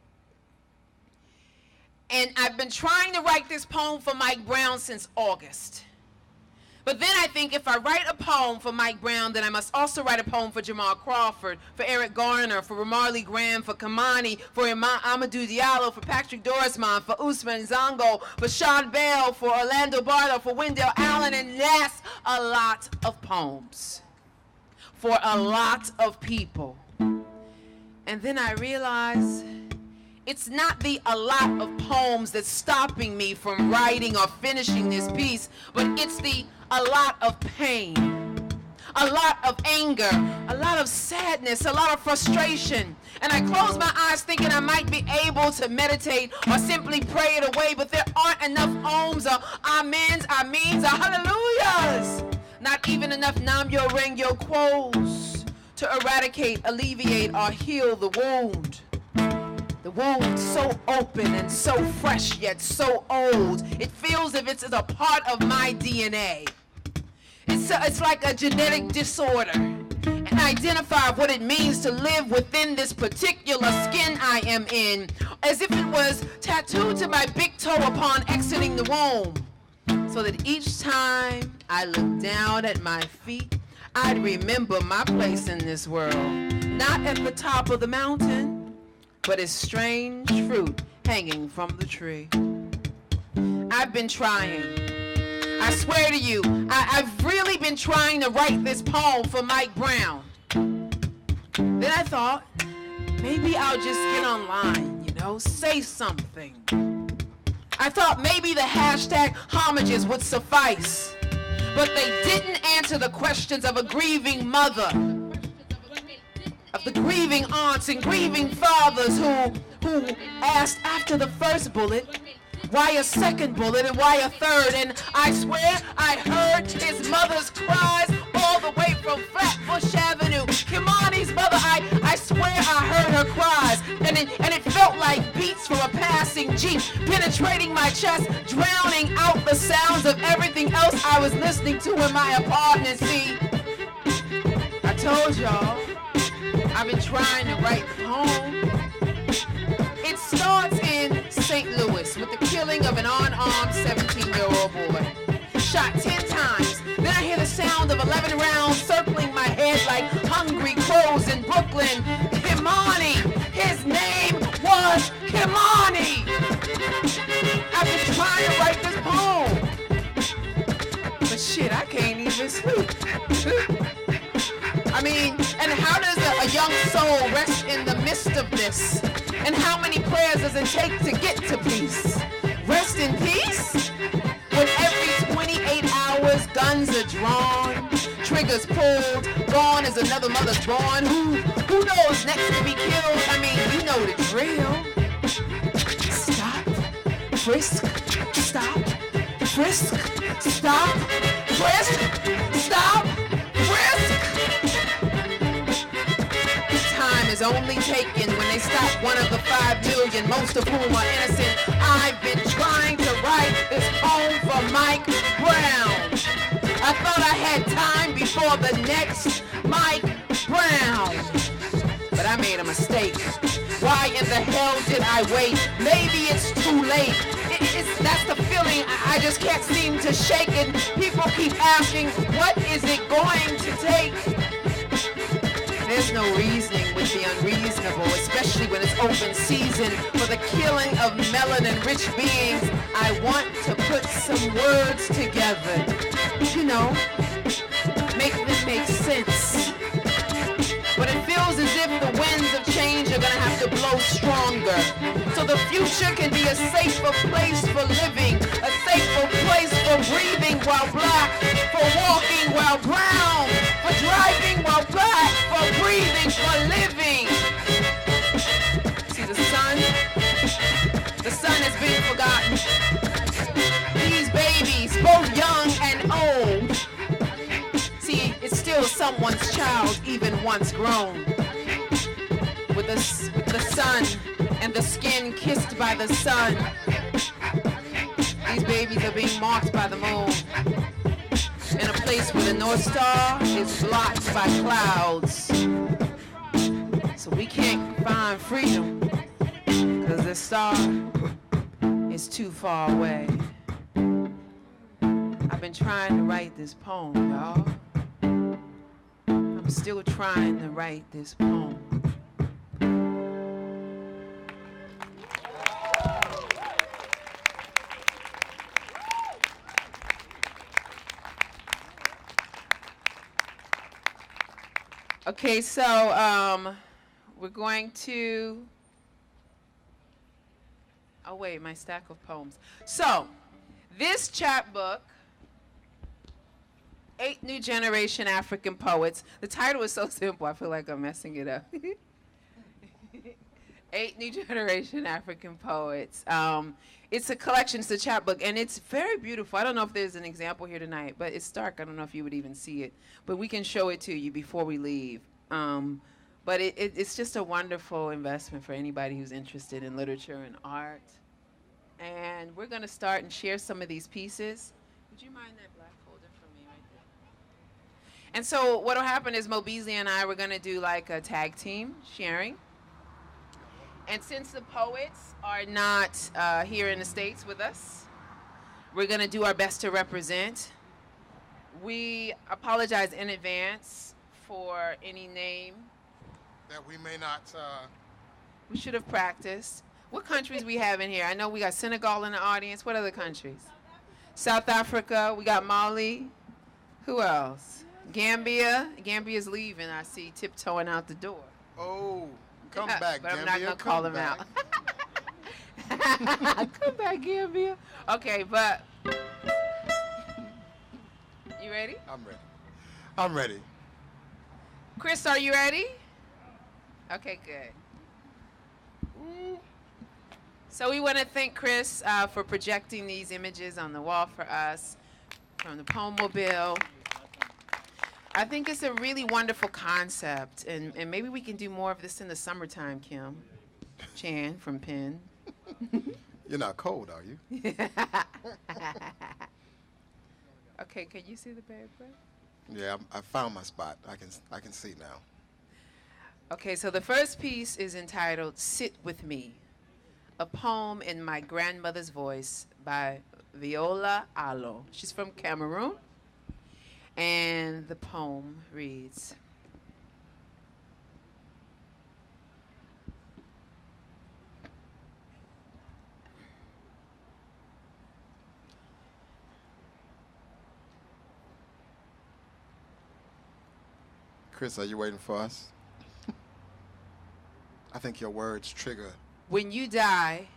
And I've been trying to write this poem for Mike Brown since August. But then I think if I write a poem for Mike Brown, then I must also write a poem for Jamal Crawford, for Eric Garner, for Ramarley Graham, for Kamani, for Amadou Diallo, for Patrick Dorisman, for Usman Zongo, for Sean Bell, for Orlando Barlow, for Wendell Allen, and that's a lot of poems for a lot of people. And then I realized it's not the a lot of poems that's stopping me from writing or finishing this piece, but it's the a lot of pain, a lot of anger, a lot of sadness, a lot of frustration. And I close my eyes thinking I might be able to meditate or simply pray it away, but there aren't enough ohms or amens, amens, or hallelujahs. Not even enough nam yo ring yo quos to eradicate, alleviate, or heal the wound. The wound so open and so fresh yet so old. It feels as if it's a part of my DNA. It's like a genetic disorder. And I identify what it means to live within this particular skin I am in, as if it was tattooed to my big toe upon exiting the womb. So that each time I look down at my feet, I'd remember my place in this world. Not at the top of the mountain, but as strange fruit hanging from the tree. I've been trying. I swear to you, I've really been trying to write this poem for Mike Brown. Then I thought, maybe I'll just get online, say something. I thought maybe the hashtag homages would suffice, but they didn't answer the questions of a grieving mother, of the grieving aunts and grieving fathers who asked after the first bullet, why a second bullet and why a third? And I swear I heard his mother's cries all the way from Flatbush Avenue. Kimani's mother, I swear I heard her cries. And it felt like beats from a passing Jeep, penetrating my chest, drowning out the sounds of everything else I was listening to in my apartment. See, I told y'all, I've been trying to write home. It starts in St. Louis with the killing of an unarmed 17-year-old boy. Shot 10 times. Then I hear the sound of 11 rounds circling my head like hungry crows in Brooklyn. Kimani. His name was Kimani. I've been trying to write this poem. But shit, I can't even sleep. I mean, and how does a young soul rest in the midst of this? And how many prayers does it take to get to peace? Rest in peace? When every 28 hours guns are drawn, triggers pulled, gone is another mother's born. Who knows next to be killed? I mean, you know the drill. Stop, frisk, stop, frisk, stop, frisk, stop, frisk. Time is only taken when they stop one of the 5 million, most of whom are innocent. I've been trying to write this poem for Mike Brown. I thought I had time before the next Mike Brown, but I made a mistake. Why in the hell did I wait? Maybe it's too late. That's the feeling I just can't seem to shake it. People keep asking, what is it going to take? There's no reasoning with the unreasonable, especially when it's open season for the killing of melanin-rich beings. I want to put some words together, you know, make them make sense. But it feels as if the winds of change are gonna have to blow stronger, so the future can be a safer place for living, a safer place for breathing while black, for walking while brown, for driving while black, for breathing, for living. See the sun has been forgotten. These babies, both young and old, see, it's still someone's child, even once grown. With the sun and the skin kissed by the sun. These babies are being marked by the moon. In a place where the North Star is blocked by clouds. So we can't find freedom because the star is too far away. I've been trying to write this poem, y'all. I'm still trying to write this poem. Okay, so we're going to, oh wait, my stack of poems. So, this chapbook, 8 New Generation African Poets. The title is so simple, I feel like I'm messing it up. 8 New Generation African Poets. It's a collection, it's a chapbook, and it's very beautiful. I don't know if there's an example here tonight, but it's dark. I don't know if you would even see it. But we can show it to you before we leave. But it's just a wonderful investment for anybody who's interested in literature and art. And we're going to start and share some of these pieces. Would you mind that black folder for me right there? And so what will happen is Mo Beasley and I, we're going to do like a tag team sharing. And since the poets are not here in the States with us, we're going to do our best to represent. We apologize in advance for any name that we may not. We should have practiced. What countries we have in here? I know we got Senegal in the audience. What other countries? South Africa. We got Mali. Who else? Gambia. Gambia's leaving. I see tiptoeing out the door. Oh. Come back, but Gambia. I'm not going to call them out. Come back, Gambia. Okay, but you ready? I'm ready. I'm ready. Chris, are you ready? Okay, good. So we want to thank Chris for projecting these images on the wall for us from the POEMobile. I think it's a really wonderful concept, and maybe we can do more of this in the summertime, Kim. Chan from Penn. You're not cold, are you? Okay, can you see the paper? Yeah, I found my spot. I can see now. Okay, so the first piece is entitled "Sit With Me," a poem in my grandmother's voice by Viola Alo. She's from Cameroon. And the poem reads, Chris, are you waiting for us? I think your words trigger. When you die,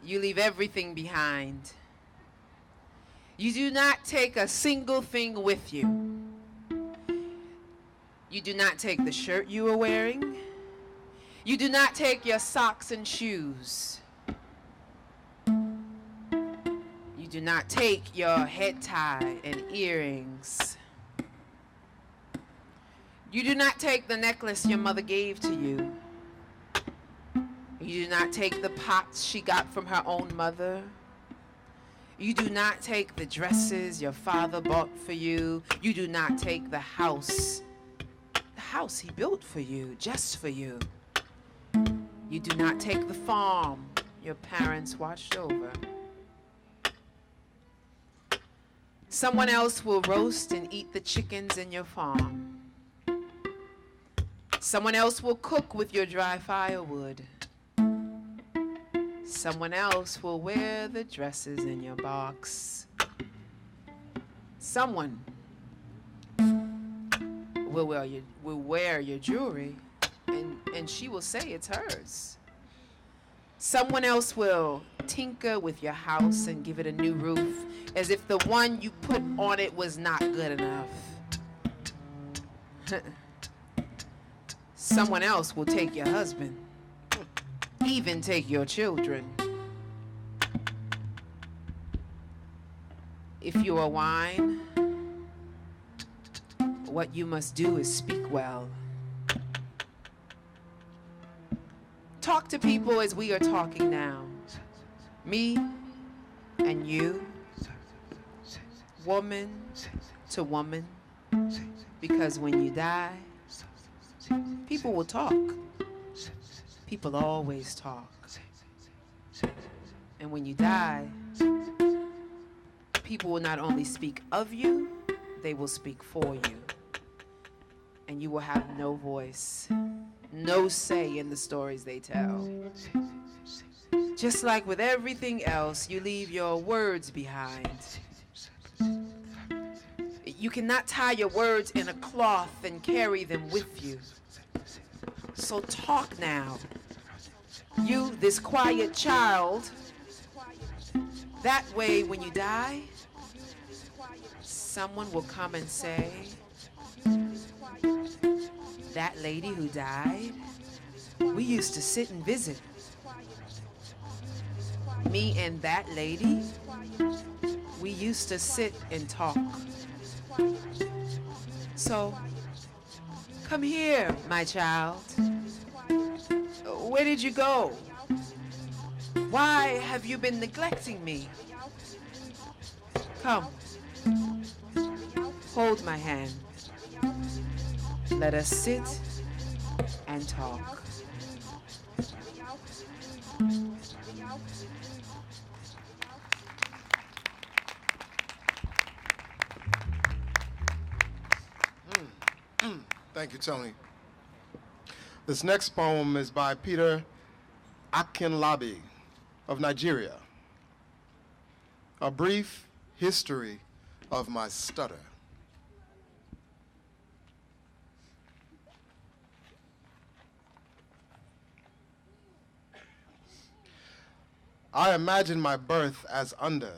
you leave everything behind. You do not take a single thing with you. You do not take the shirt you are wearing. You do not take your socks and shoes. You do not take your head tie and earrings. You do not take the necklace your mother gave to you. You do not take the pots she got from her own mother. You do not take the dresses your father bought for you. You do not take the house he built for you, just for you. You do not take the farm your parents watched over. Someone else will roast and eat the chickens in your farm. Someone else will cook with your dry firewood. Someone else will wear the dresses in your box. Someone will wear your jewelry, and she will say it's hers. Someone else will tinker with your house and give it a new roof, as if the one you put on it was not good enough. Someone else will take your husband, even take your children. If you are wine, what you must do is speak well. Talk to people as we are talking now. Me and you, woman to woman, because when you die, people will talk. People always talk. And when you die, people will not only speak of you, they will speak for you. And you will have no voice, no say in the stories they tell. Just like with everything else, you leave your words behind. You cannot tie your words in a cloth and carry them with you. So talk now. You, this quiet child, that way when you die, someone will come and say, that lady who died, we used to sit and visit. Me and that lady, we used to sit and talk. So, come here, my child. Where did you go? Why have you been neglecting me? Come. Hold my hand. Let us sit and talk. Thank you, Toni. This next poem is by Peter Akinlabi of Nigeria. A brief history of my stutter. I imagine my birth as under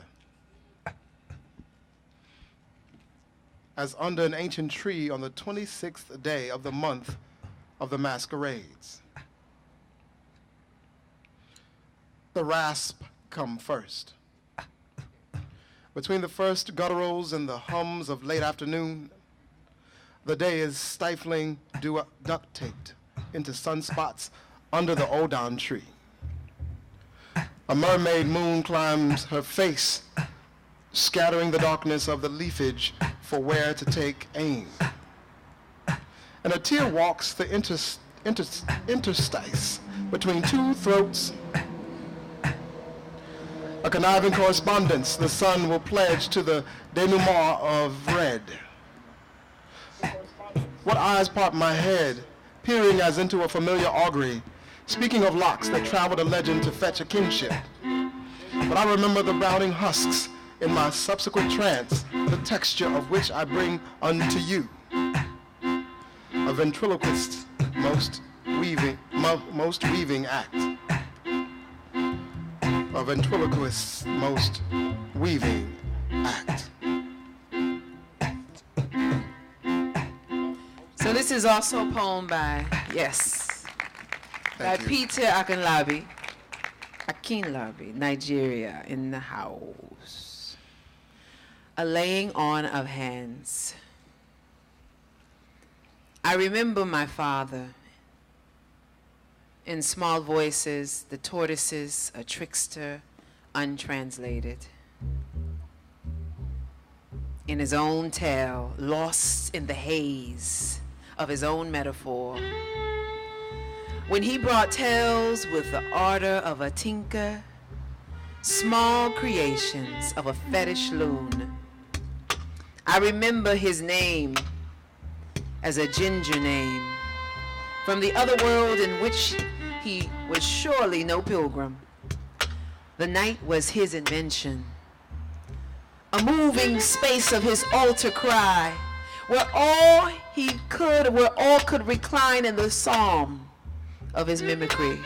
an ancient tree on the 26th day of the month of the masquerades. The rasp come first. Between the first gutturals and the hums of late afternoon, the day is stifling, duct taped into sunspots under the Odon tree. A mermaid moon climbs her face, scattering the darkness of the leafage for where to take aim. And a tear walks the interstice between two throats. A conniving correspondence the sun will pledge to the denouement of red. What eyes part my head, peering as into a familiar augury, speaking of locks that traveled a legend to fetch a kinship. But I remember the browning husks in my subsequent trance, the texture of which I bring unto you. A ventriloquist's most weaving act. A ventriloquist's most weaving act. So this is also a poem by Thank you. Peter Akinlabi, Nigeria, in the house. A laying on of hands. I remember my father. In small voices, the tortoises, a trickster, untranslated. In his own tale, lost in the haze of his own metaphor. When he brought tales with the ardor of a tinker, small creations of a fetish loon. I remember his name as a ginger name, from the other world in which he was surely no pilgrim. The night was his invention, a moving space of his altar cry, where all could recline in the psalm of his mimicry,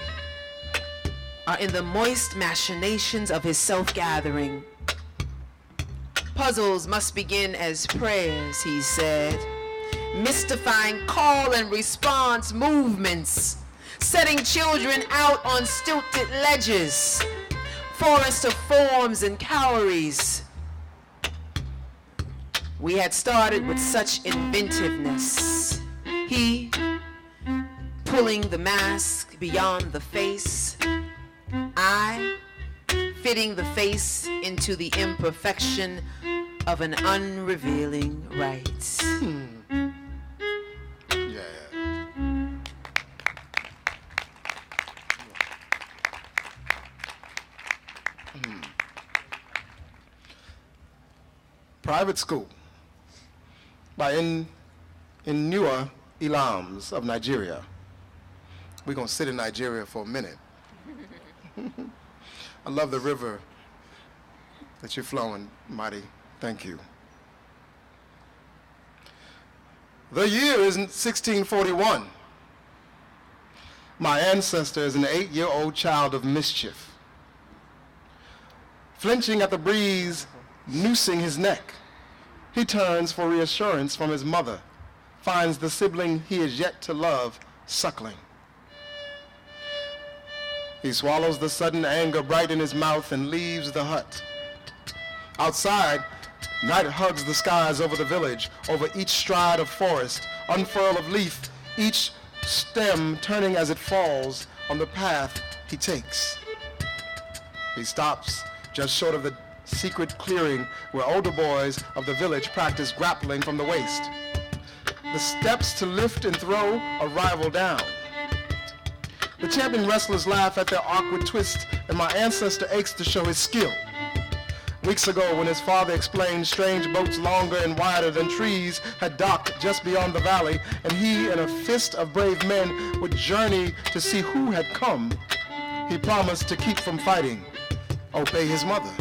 are in the moist machinations of his self-gathering. Puzzles must begin as prayers, he said, mystifying call and response movements, setting children out on stilted ledges, forest of forms and calories. We had started with such inventiveness. He, pulling the mask beyond the face, I, fitting the face into the imperfection of an unrevealing right. Private School by Inua Ilams of Nigeria. We're going to sit in Nigeria for a minute. I love the river that you're flowing, Mighty. Thank you. The year is 1641. My ancestor is an 8-year-old child of mischief. Flinching at the breeze, noosing his neck, he turns for reassurance from his mother, finds the sibling he is yet to love suckling. He swallows the sudden anger bright in his mouth and leaves the hut. Outside, night hugs the skies over the village, over each stride of forest, unfurl of leaf, each stem turning as it falls on the path he takes. He stops just short of the secret clearing where older boys of the village practice grappling from the waist. The steps to lift and throw a rival down. The champion wrestlers laugh at their awkward twist, and my ancestor aches to show his skill. Weeks ago, when his father explained strange boats longer and wider than trees had docked just beyond the valley, and he and a fist of brave men would journey to see who had come, he promised to keep from fighting, obey his mother.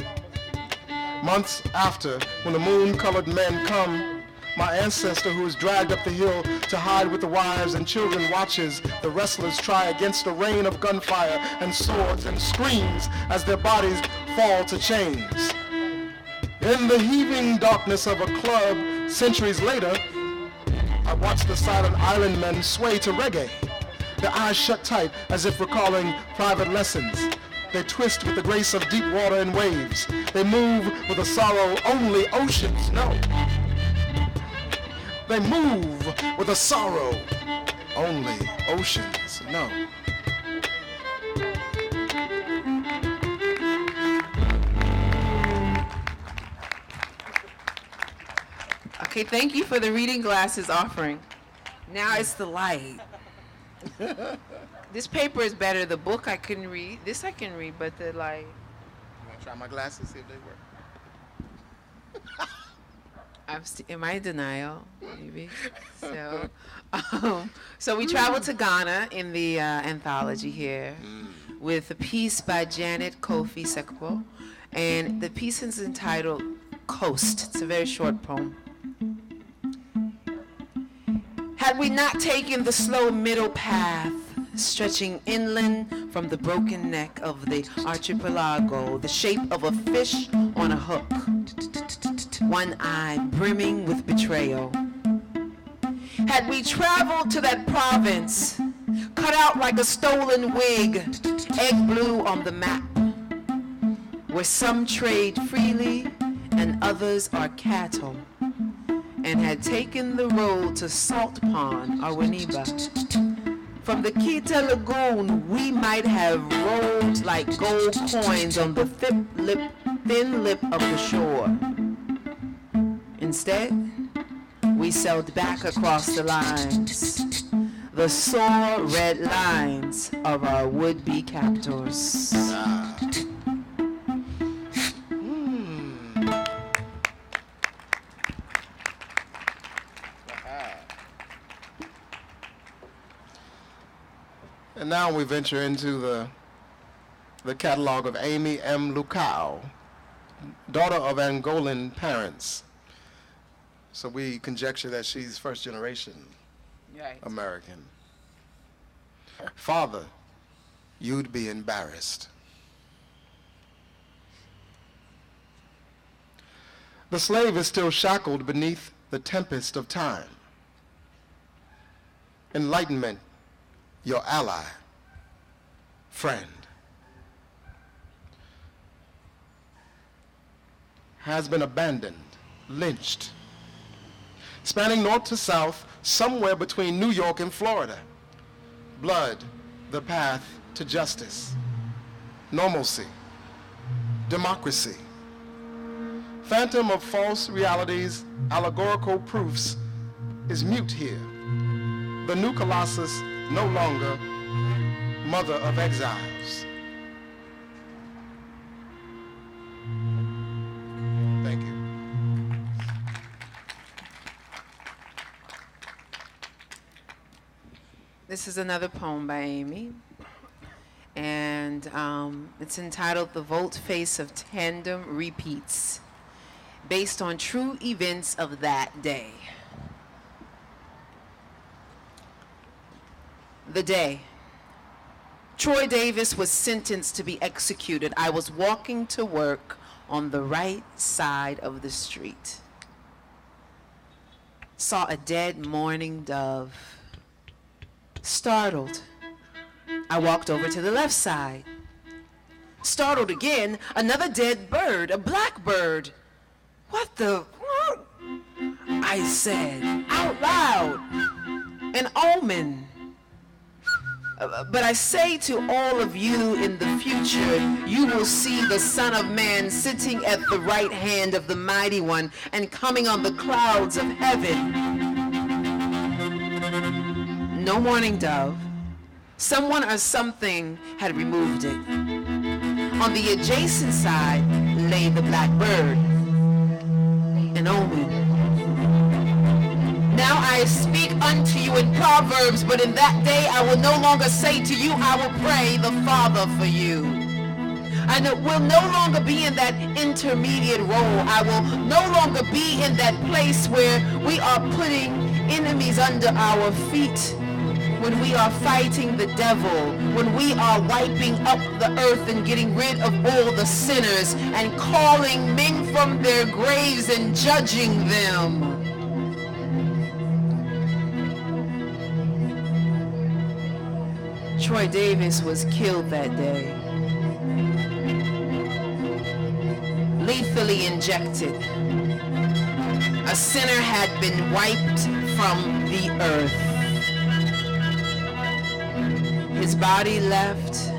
Months after, when the moon-colored men come, my ancestor, who is dragged up the hill to hide with the wives and children, watches the wrestlers try against a rain of gunfire and swords and screams as their bodies fall to chains. In the heaving darkness of a club, centuries later, I watch the silent island men sway to reggae, their eyes shut tight as if recalling private lessons. They twist with the grace of deep water and waves. They move with a sorrow only oceans know. They move with a sorrow only oceans know. Okay, thank you for the reading glasses offering. Now it's the light. This paper is better. The book I couldn't read. This I can read, but the light. You want to try my glasses, see if they work? Am I in denial? Maybe. So we traveled to Ghana in the anthology here with a piece by Janet Kofi Sekpo, and the piece is entitled Coast. It's a very short poem. Had we not taken the slow middle path, stretching inland from the broken neck of the archipelago, the shape of a fish on a hook, one eye brimming with betrayal. Had we traveled to that province, cut out like a stolen wig, egg blue on the map, where some trade freely and others are cattle, and had taken the road to Salt Pond or Winneba. From the Kita Lagoon, we might have rolled like gold coins on the thin lip of the shore. Instead, we sailed back across the lines, the sore red lines of our would-be captors. And now we venture into the catalog of Amy M. Lucao, daughter of Angolan parents. So we conjecture that she's first generation American. Father, you'd be embarrassed. The slave is still shackled beneath the tempest of time. Enlightenment, your ally, friend, has been abandoned, lynched, spanning north to south, somewhere between New York and Florida. Blood, the path to justice, normalcy, democracy. Phantom of false realities, allegorical proofs, is mute here. The new Colossus, no longer mother of exiles. Thank you. This is another poem by Amy, and it's entitled The Volte-Face of Tandem Repeats, based on true events of that day. The day Troy Davis was sentenced to be executed, I was walking to work on the right side of the street. Saw a dead mourning dove. Startled, I walked over to the left side. Startled again, another dead bird, a blackbird. What? I said out loud, an omen. But I say to all of you in the future, you will see the Son of Man sitting at the right hand of the Mighty One and coming on the clouds of heaven. No mourning dove. Someone or something had removed it. On the adjacent side lay the blackbird, an omen. Now I speak unto you in Proverbs, but in that day I will no longer say to you, I will pray the Father for you. I will no longer be in that intermediate role. I will no longer be in that place where we are putting enemies under our feet, when we are fighting the devil, when we are wiping up the earth and getting rid of all the sinners and calling men from their graves and judging them. Troy Davis was killed that day, lethally injected. A sinner had been wiped from the earth. His body left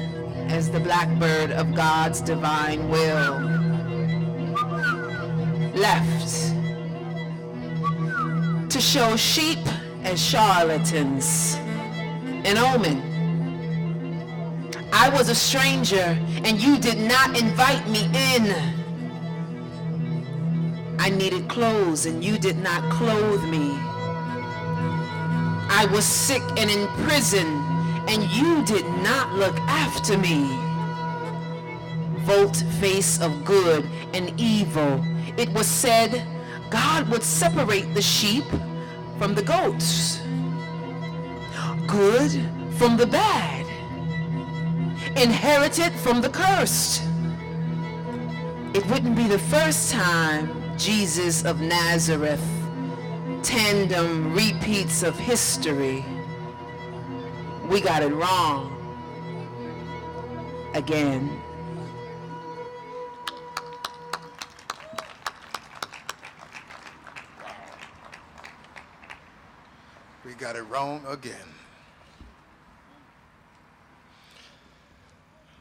as the blackbird of God's divine will. Left to show sheep as charlatans, an omen. I was a stranger and you did not invite me in. I needed clothes and you did not clothe me. I was sick and in prison and you did not look after me. Volte-face of good and evil. It was said God would separate the sheep from the goats, good from the bad. inherited from the cursed. It wouldn't be the first time Jesus of Nazareth, tandem repeats of history. We got it wrong again. We got it wrong again.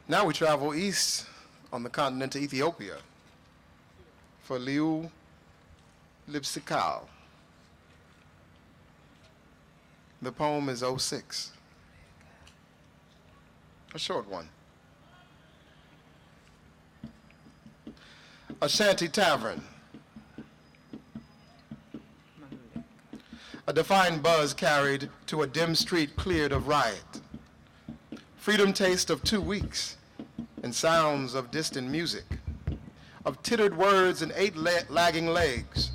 Now we travel east on the continent to Ethiopia for Liu Lipsikal. The poem is 06. A short one. A shanty tavern. A defined buzz carried to a dim street cleared of riot. Freedom taste of 2 weeks and sounds of distant music, of tittered words and 8 lagging legs,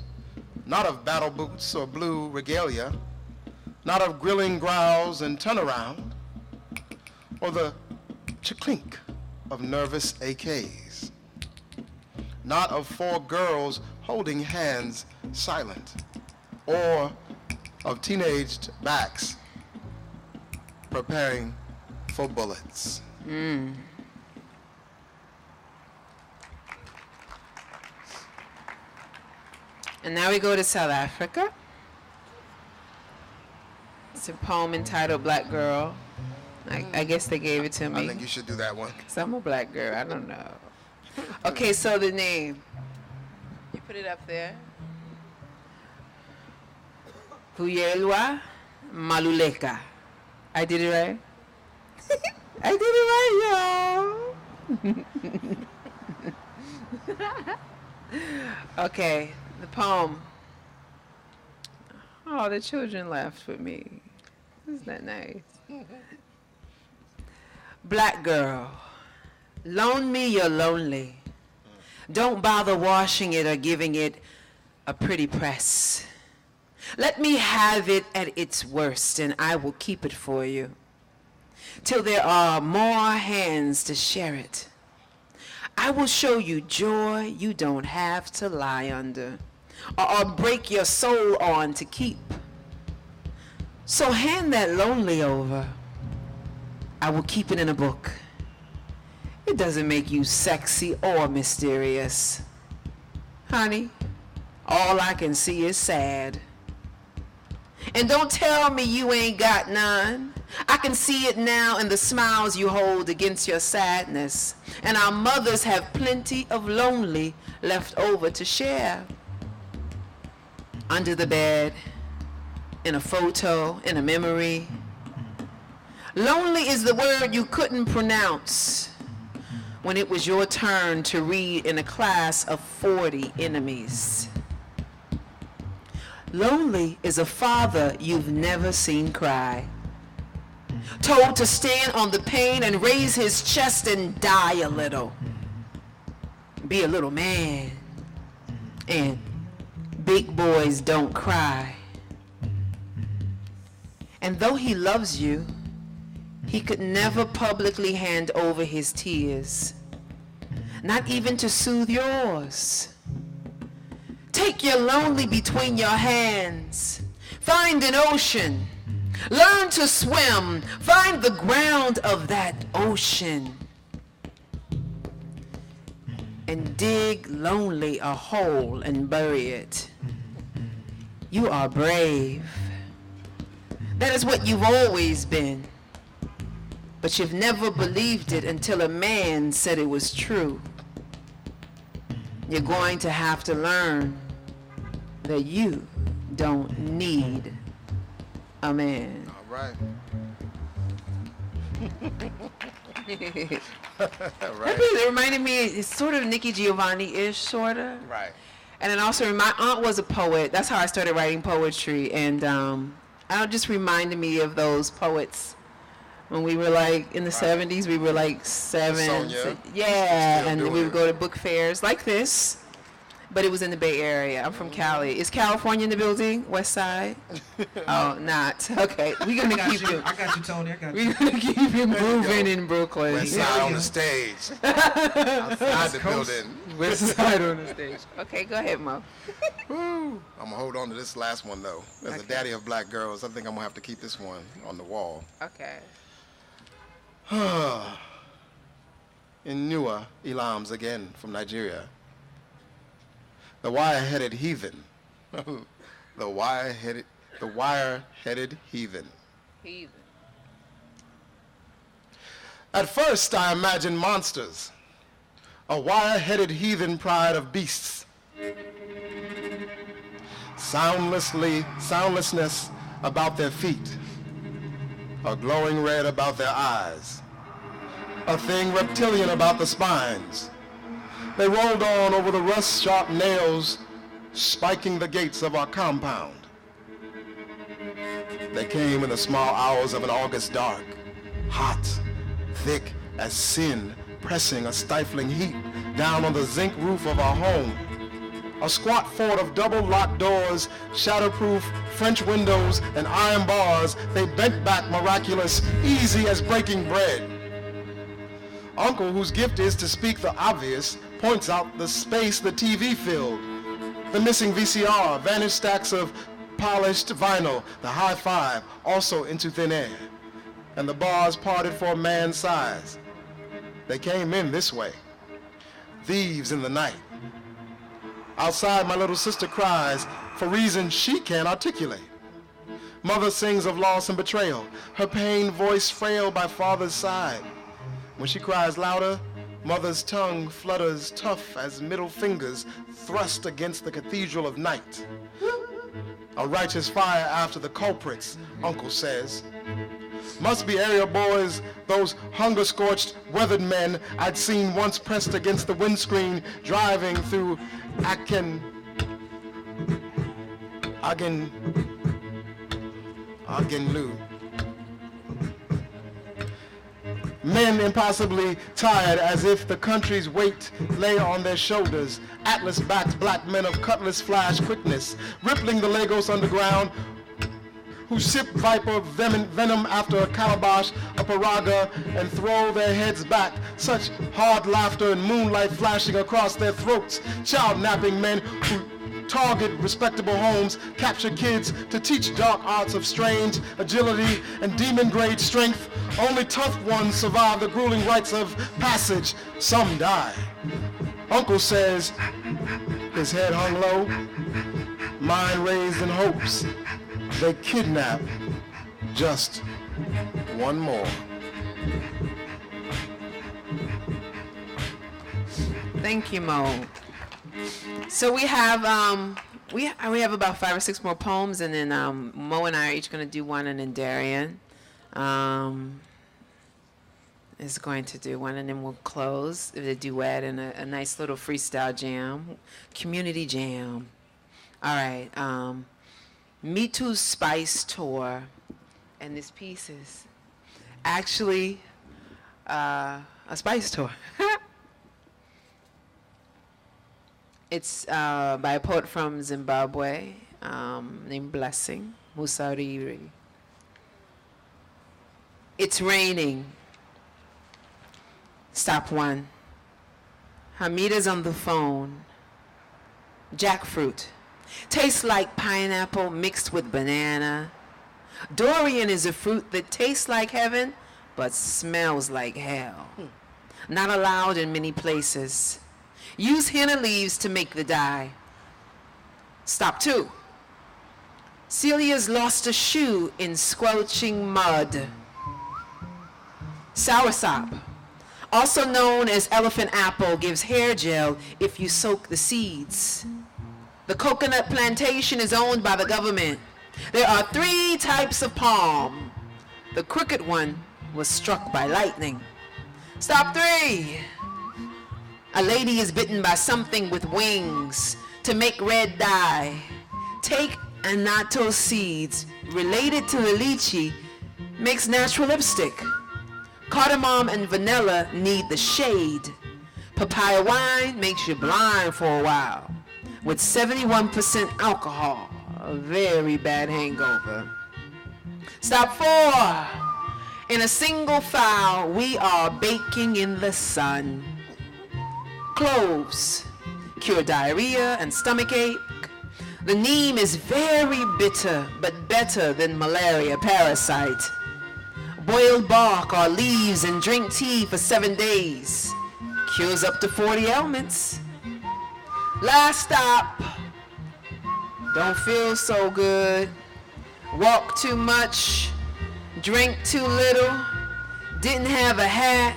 not of battle boots or blue regalia, not of grilling growls and turnaround, or the clink of nervous AKs, not of 4 girls holding hands silent, or of teenaged backs preparing for bullets. And now we go to South Africa. It's a poem entitled Black Girl. I guess they gave it to me. I think you should do that one. Because I'm a black girl. I don't know. Okay, so the name. You put it up there. Huyelwa Maluleka. I did it right? I did it right, y'all. Okay, the poem. Oh, the children laughed with me. Isn't that nice? Black girl, loan me your lonely. Don't bother washing it or giving it a pretty press. Let me have it at its worst, and I will keep it for you till there are more hands to share it. I will show you joy you don't have to lie under or break your soul on to keep. So hand that lonely over. I will keep it in a book. It doesn't make you sexy or mysterious. Honey, all I can see is sad. And don't tell me you ain't got none. I can see it now in the smiles you hold against your sadness. And our mothers have plenty of lonely left over to share. Under the bed, in a photo, in a memory. Lonely is the word you couldn't pronounce when it was your turn to read in a class of 40 enemies. Lonely is a father you've never seen cry, told to stand on the pain and raise his chest and die a little. Be a little man. And big boys don't cry. And though he loves you, he could never publicly hand over his tears, not even to soothe yours. Take your lonely between your hands. Find an ocean. Learn to swim. Find the ground of that ocean. And dig lonely a hole and bury it. You are brave. That is what you've always been. But you've never believed it until a man said it was true. You're going to have to learn that you don't need a man. All right. Right. It reminded me, it's sort of Nikki Giovanni-ish, sort of. Right. And then also, my aunt was a poet. That's how I started writing poetry. And it just reminded me of those poets. When we were like in the 70s, we were like 7. Sonia. Yeah, and we would go to book fairs like this but it was in the Bay Area. I'm from Cali. Is California in the building? West Side? Oh, not. Okay, we're gonna keep you. I got you, Tony. I got you. We're gonna keep him moving in Brooklyn. West Side on the stage. Outside the building. West Side on the stage. Okay, go ahead, Mo. I'm gonna hold on to this last one though. As a daddy of black girls, I think I'm gonna have to keep this one on the wall. Okay. In Nua Ilams again from Nigeria. The wire-headed heathen. The wire-headed heathen. Heathen. At first I imagined monsters. A wire-headed heathen pride of beasts. Soundlessness about their feet. A glowing red about their eyes. A thing reptilian about the spines. They rolled on over the rust-sharp nails, spiking the gates of our compound. They came in the small hours of an August dark, hot, thick as sin, pressing a stifling heat down on the zinc roof of our home. A squat fort of double-locked doors, shatterproof French windows, and iron bars, they bent back miraculous, easy as breaking bread. Uncle, whose gift is to speak the obvious, points out the space the TV filled. The missing VCR, vanished stacks of polished vinyl, the high five, also into thin air. And the bars parted for a man's size. They came in this way. Thieves in the night. Outside, my little sister cries for reasons she can't articulate. Mother sings of loss and betrayal, her pain voice frail by father's side. When she cries louder, mother's tongue flutters tough as middle fingers thrust against the cathedral of night. A righteous fire after the culprits, Uncle says. Must be area boys, those hunger-scorched, weathered men I'd seen once pressed against the windscreen driving through Agenlu. Men impossibly tired as if the country's weight lay on their shoulders. Atlas-backed black men of cutlass flash quickness, rippling the Lagos underground, who sip viper venom after a calabash, a paraga, and throw their heads back. Such hard laughter and moonlight flashing across their throats. Child-napping men who target respectable homes, capture kids to teach dark arts of strange agility and demon-grade strength. Only tough ones survive the grueling rites of passage. Some die. Uncle says, his head hung low, mind raised in hopes. They kidnap just one more. Thank you, Mo. So we have we have about 5 or 6 more poems, and then Mo and I are each going to do one, and then Darian is going to do one, and then we'll close with a duet and a nice little freestyle jam, community jam. All right. Me Too's Spice Tour, and this piece is actually a spice tour. It's by a poet from Zimbabwe named Blessing Musariri. It's raining. Stop one. Hamida's on the phone. Jackfruit. Tastes like pineapple mixed with banana. Durian is a fruit that tastes like heaven, but smells like hell. Not allowed in many places. Use henna leaves to make the dye. Stop two. Celia's lost a shoe in squelching mud. Soursop, also known as elephant apple, gives hair gel if you soak the seeds. The coconut plantation is owned by the government. There are 3 types of palm. The crooked one was struck by lightning. Stop 3. A lady is bitten by something with wings to make red dye. Take annatto seeds related to the lychee, makes natural lipstick. Cardamom and vanilla need the shade. Papaya wine makes you blind for a while. with 71% alcohol. A very bad hangover. Stop 4. In a single file, we are baking in the sun. Cloves cure diarrhea and stomachache. The neem is very bitter, but better than malaria parasite. Boil bark or leaves and drink tea for 7 days. Cures up to 40 ailments. Last stop. Don't feel so good. Walk too much. Drink too little. Didn't have a hat.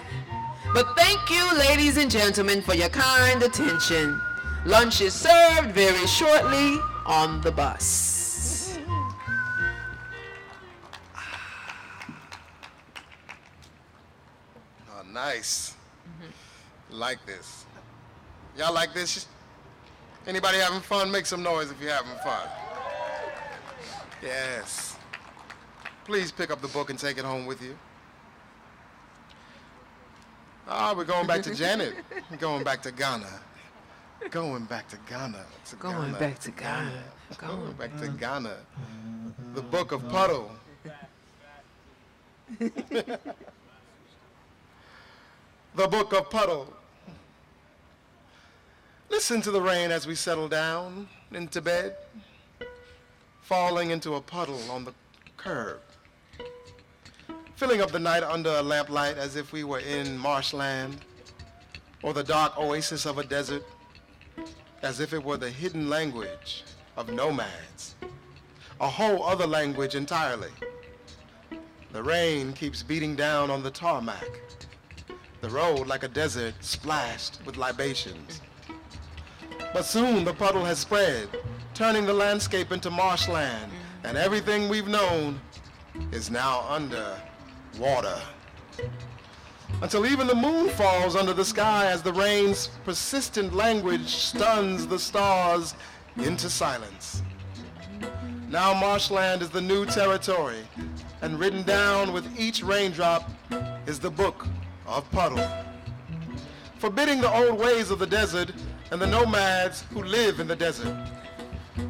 But thank you, ladies and gentlemen, for your kind attention. Lunch is served very shortly on the bus. Oh, nice. Like this. Y'all like this? Anybody having fun? Make some noise if you're having fun. Yes. Please pick up the book and take it home with you. We're going back to Janet. We're going back to Ghana. Going back to Ghana. Going back to Ghana. Going back to Ghana. The Book of Puddle. The Book of Puddle. Listen to the rain as we settle down into bed, falling into a puddle on the curb, filling up the night under a lamplight as if we were in marshland or the dark oasis of a desert, as if it were the hidden language of nomads, a whole other language entirely. The rain keeps beating down on the tarmac, the road like a desert splashed with libations. But soon the puddle has spread, turning the landscape into marshland, and everything we've known is now under water. Until even the moon falls under the sky as the rain's persistent language stuns the stars into silence. Now marshland is the new territory, and written down with each raindrop is the Book of Puddle, forbidding the old ways of the desert and the nomads who live in the desert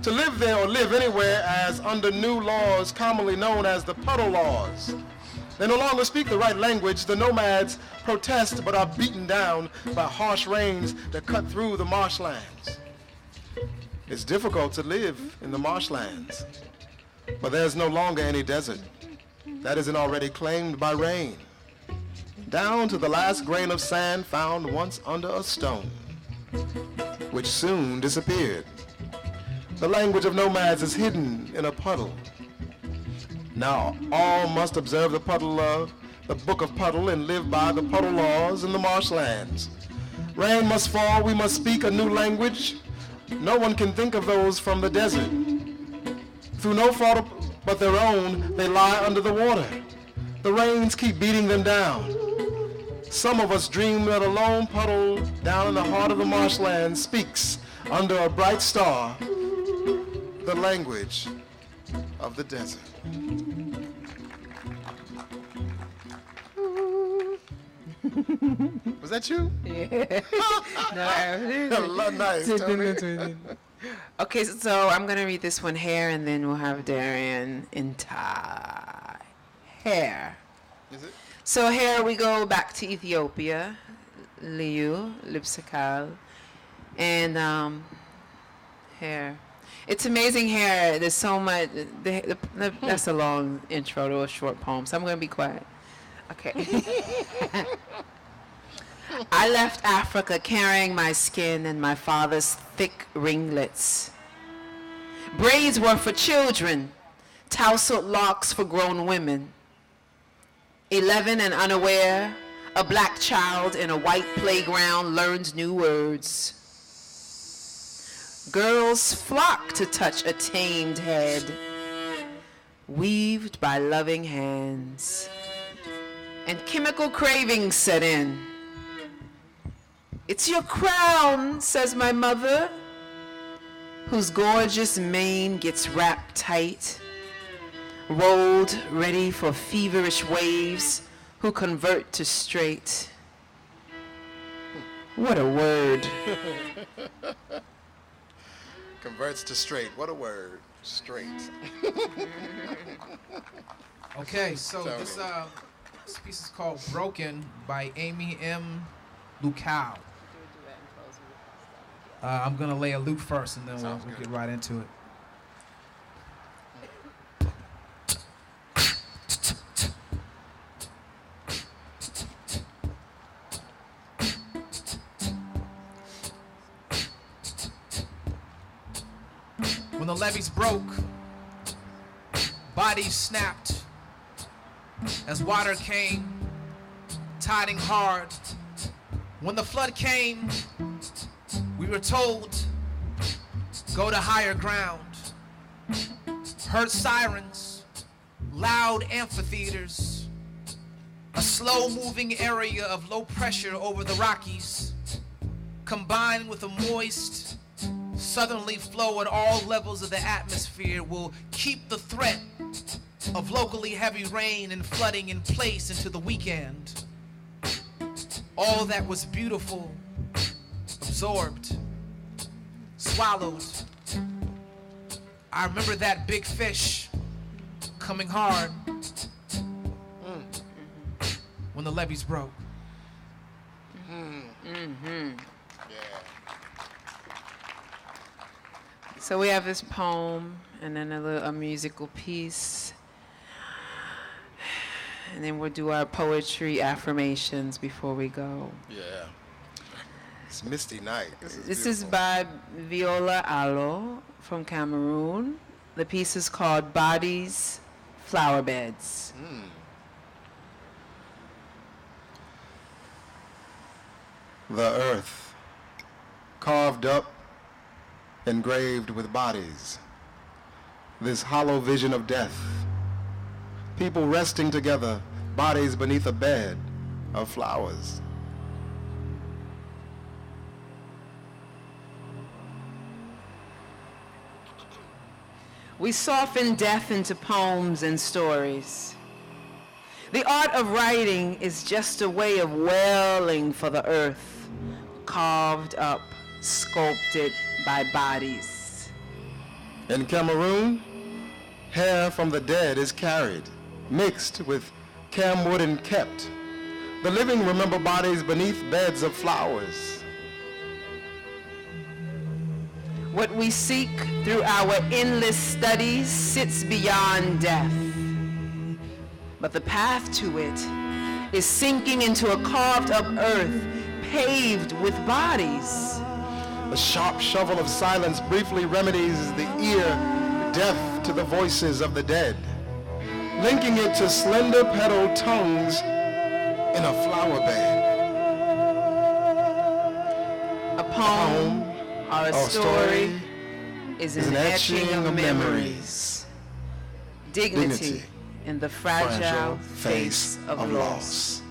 to live there or live anywhere as under new laws commonly known as the puddle laws. They no longer speak the right language. The nomads protest but are beaten down by harsh rains that cut through the marshlands. It's difficult to live in the marshlands, but there's no longer any desert that isn't already claimed by rain, down to the last grain of sand found once under a stone, which soon disappeared. The language of nomads is hidden in a puddle. Now all must observe the Book of Puddle and live by the puddle laws in the marshlands. Rain must fall, we must speak a new language. No one can think of those from the desert. Through no fault but their own, they lie under the water. The rains keep beating them down. Some of us dream that a lone puddle down in the heart of the marshland speaks under a bright star the language of the desert. Was that you? Yeah. Nice, Toni. Okay, so I'm going to read this one here, and then we'll have Darian in Thai. Hair. Is it? So here we go back to Ethiopia, Liu, Lipsakal, and hair. It's amazing hair. There's so much. That's a long intro to a short poem, so I'm going to be quiet. Okay. I left Africa carrying my skin and my father's thick ringlets. Braids were for children, tousled locks for grown women. 11 and unaware, a black child in a white playground learns new words. Girls flock to touch a tamed head, weaved by loving hands. And chemical cravings set in. It's your crown, says my mother, whose gorgeous mane gets wrapped tight, rolled ready for feverish waves who convert to straight. What a word. Converts to straight. What a word. Straight. Okay, so this piece is called Broken by Amy M. Lukau. I'm going to lay a loop first, and then we'll get right into it. When the levees broke, bodies snapped. As water came, tiding hard. When the flood came, we were told, go to higher ground. Heard sirens, loud amphitheaters, a slow-moving area of low pressure over the Rockies, combined with a moist, southerly flow at all levels of the atmosphere will keep the threat of locally heavy rain and flooding in place into the weekend. All that was beautiful, absorbed, swallowed. I remember that big fish coming hard when the levees broke. So we have this poem and then a musical piece. And then we'll do our poetry affirmations before we go. Yeah. It's misty night. This is by Viola Alo from Cameroon. The piece is called Bodies, Flower Beds. The earth, carved up, engraved with bodies. This hollow vision of death. People resting together, bodies beneath a bed of flowers. We soften death into poems and stories. The art of writing is just a way of wailing for the earth, carved up, sculpted by bodies. In Cameroon, hair from the dead is carried, mixed with camwood and kept. The living remember bodies beneath beds of flowers. What we seek through our endless studies sits beyond death. But the path to it is sinking into a carved up earth paved with bodies. The sharp shovel of silence briefly remedies the ear deaf to the voices of the dead, linking it to slender petal tongues in a flower bed. A poem or a story is an etching of memories. Dignity in the fragile face of loss.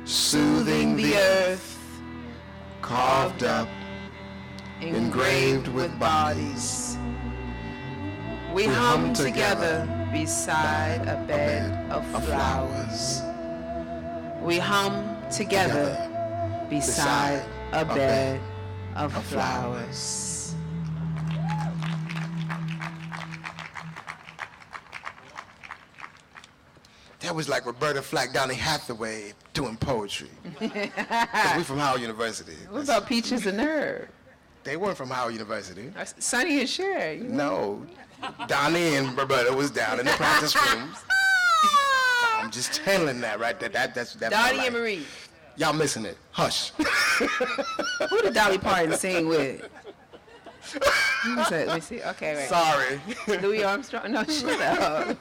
Soothing the earth, carved up, engraved with bodies. We hum together beside a bed of flowers. We hum together beside a bed of flowers. That was like Roberta Flack, Donny Hathaway doing poetry. 'Cause we from Howard University. What about Peaches and Herb? They weren't from Howard University. Sonny and Cher. No. Donnie and Roberta was down in the practice rooms. I'm just telling that right there. That's Donnie and Marie. Y'all missing it. Hush. Who did Dolly Parton sing with? Let me see. Okay, wait. Sorry. Louis Armstrong? No, shut up.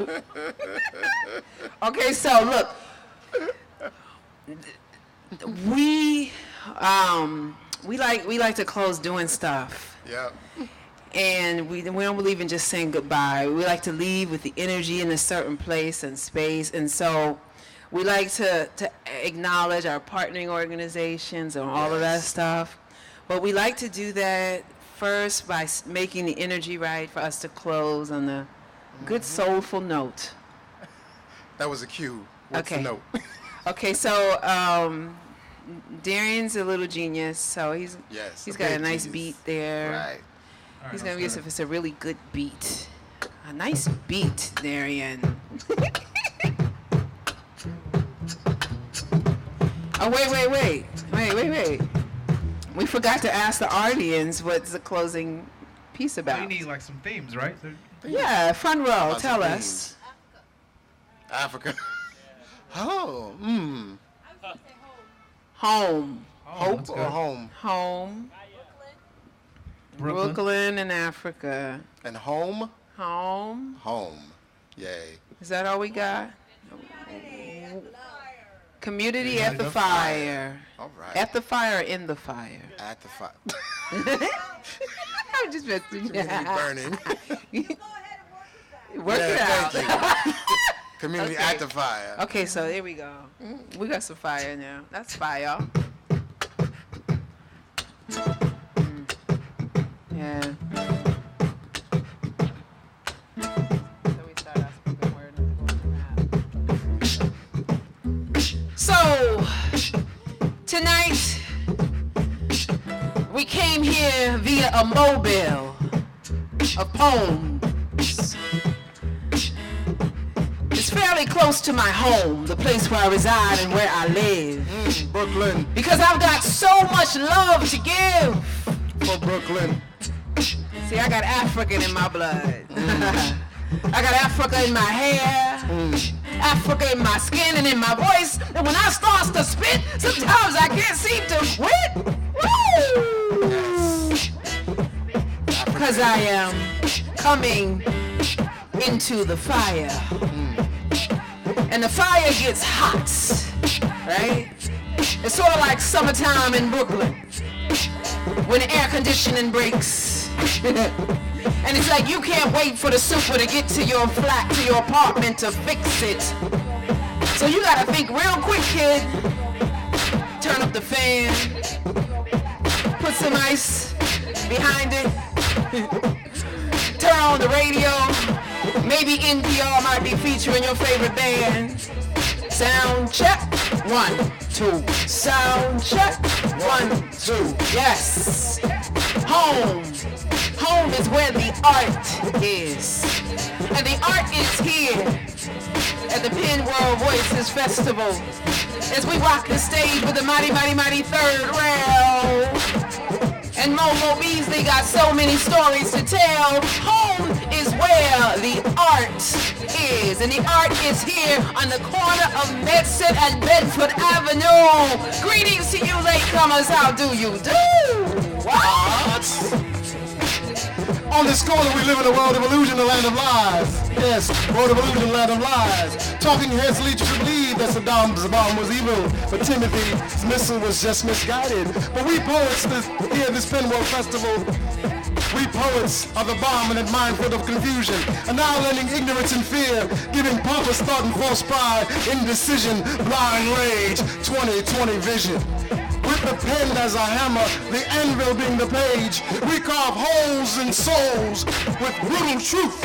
Okay, so look. We like to close doing stuff. Yeah. And we don't believe in just saying goodbye. We like to leave with the energy in a certain place and space. And so we like to acknowledge our partnering organizations and all of that stuff. But we like to do that first by making the energy right for us to close on a good soulful note. That was a cue. What's the note? Okay, so Darian's a little genius, so he's got a nice beat there. Right. He's gonna guess if it's a really good beat. A nice beat, Darian. Oh, wait. We forgot to ask the audience what's the closing piece about. We need like some themes, right? Yeah, front row, tell us. Africa. Oh, Home. Hope or home? Home. Brooklyn and Africa. And home? Home. Home. Yay. Is that all we got? Community at the fire. All right. At the fire or in the fire? At the fire. I'm just messing with you. Burning. Work it out. Thank you. Community Okay. at the fire. Okay, so there we go. We got some fire now. That's fire. Yeah. So we start our spoken word and so tonight we came here via a mobile of poems. It's fairly close to my home, the place where I reside and where I live. Brooklyn. Because I've got so much love to give. For Brooklyn. See, I got African in my blood. I got Africa in my hair, Africa in my skin and in my voice. And when I start to spit, sometimes I can't seem to quit. Woo! Because I am coming into the fire. And the fire gets hot, right? It's sort of like summertime in Brooklyn when the air conditioning breaks. And it's like you can't wait for the super to get to your flat, to your apartment to fix it. So you gotta think real quick, kid. Turn up the fan, put some ice behind it, turn on the radio. Maybe NPR might be featuring your favorite band. Sound check, 1, 2. Sound check, 1, 2. Yes. Home. Home is where the art is. And the art is here at the Penn World Voices Festival as we rock the stage with the mighty, mighty, mighty third rail. And Mo Beasley got so many stories to tell. Home is where the art is. And the art is here on the corner of Medicine and Bedford Avenue. Greetings to you latecomers. How do you do? What? On this corner, we live in a world of illusion, a land of lies. Yes, world of illusion, land of lies. Talking heads lead you to believe that Saddam's bomb was evil, but Timothy's missile was just misguided. But we poets here at this Penworld Festival, we poets are the bomb in that minefield of confusion, annihilating ignorance and fear, giving pompous thought and false pride, indecision, blind rage, 20/20 vision. With the pen as a hammer, the anvil being the page, we carve holes in souls with brutal truth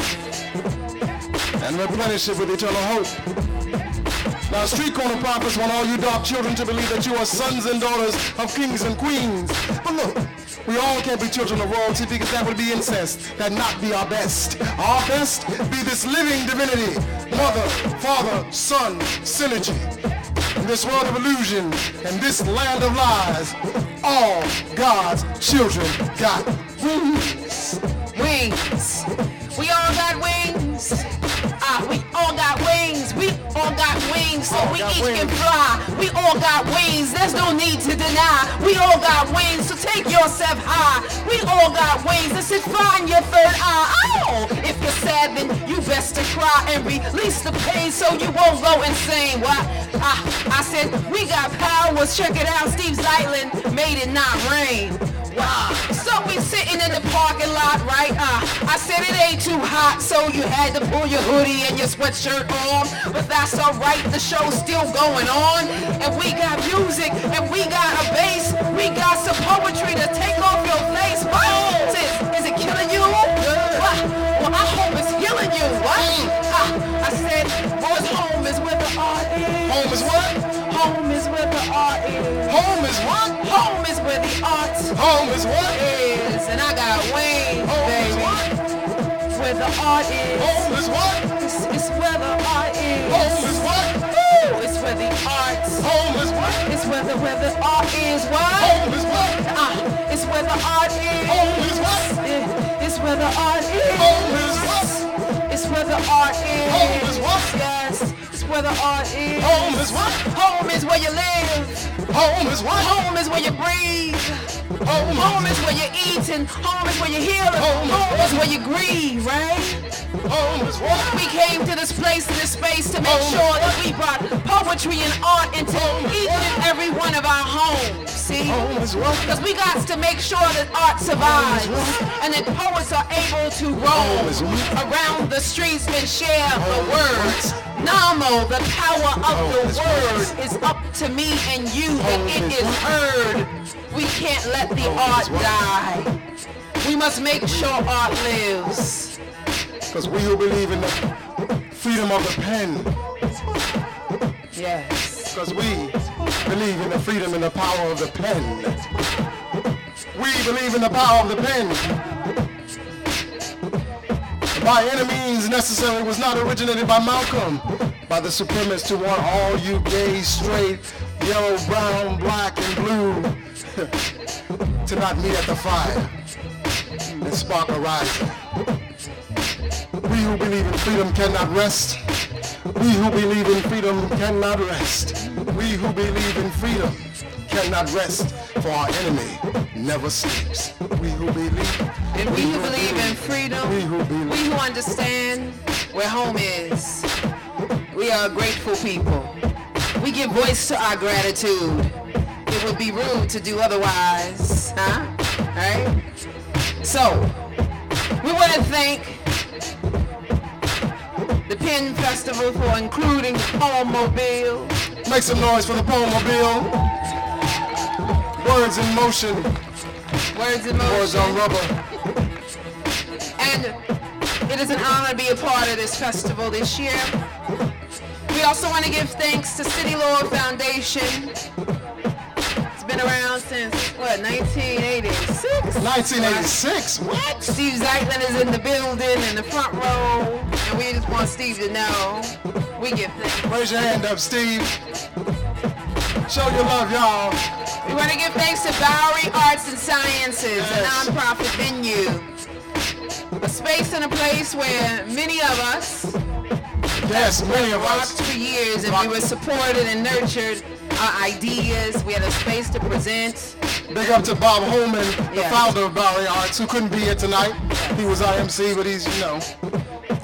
and replenish it with eternal hope. Now, street corner prophets want all you dark children to believe that you are sons and daughters of kings and queens. But look, we all can't be children of royalty because that would be incest. That'd not be our best. Our best be this living divinity, mother, father, son, synergy. In this world of illusion and this land of lies, all God's children got wings. Wings. We all got wings. We all got wings. We all got wings, so we each can fly. We all got wings. There's no need to deny. We all got wings, so take yourself high. We all got wings. Let's just find your third eye. Oh, if you're sad, then you best to cry and release the pain so you won't go insane. What? I said we got powers. Check it out. Steve Zeitlin made it not rain. Wow. So we sitting in the parking lot, right? I said it ain't too hot, so you had to pull your hoodie and your sweatshirt on. But that's alright, the show's still going on. And we got music, and we got a bass. We got some poetry to take off your face. What? Is it killing you? What? Well, I hope it's healing you. What? I said, boys, home is where the art is. Home is what? Home is where the art is. Home is what? Home is where the art Home is what? is. And I got wings, baby. Where the art is. Home is what? It's where the art is. Home is what? Woo! It's where the art's. Home is what? It's where the art is. What? Home is what? It's where the art is. Home is what? It's where the art is. Home is what? It's where the art is. Home is what? Yes. It's where the art is. Home is what? Home is where you live. Home is what? Home is where you breathe. Home is where you eat, and home is where you heal, and home is where you grieve, right? Home is what? We came to this place, to this space, to make sure that we brought poetry and art into each and every one of our homes. See? Home is what? Because we got to make sure that art survives and that poets are able to roam around the streets and share the words. Namo, the power of the word is up to me and you, that it is heard. We can't let the art die. We must make sure art lives. Because we who believe in the freedom of the pen. Yes. Because we believe in the freedom and the power of the pen. We believe in the power of the pen. By any means necessary was not originated by Malcolm, by the supremacists who want all you gay, straight, yellow, brown, black, and blue to not meet at the fire and spark a rising. We who believe in freedom cannot rest. We who believe in freedom cannot rest. We who believe in freedom cannot rest, for our enemy never sleeps. We who believe. And we who believe in freedom, we who understand where home is, we are a grateful people. We give voice to our gratitude. It would be rude to do otherwise, huh? Right? So, we want to thank the Pen Festival for including the POEMobile. Make some noise for the POEMobile. Words in motion. Words in motion. Words on rubber. And it is an honor to be a part of this festival this year. We also want to give thanks to City Law Foundation. It's been around since, what, 1986? 1986? What? Steve Zeitlin is in the building in the front row, and we just want Steve to know we give thanks. Raise your hand up, Steve. Show your love, y'all. We want to give thanks to Bowery Arts and Sciences, a nonprofit venue. A space and a place where many of us walked for years, and we were supported and nurtured our ideas. We had a space to present. Big up to Bob Holman, the founder of Bowery Arts, who couldn't be here tonight. He was our MC, but he's,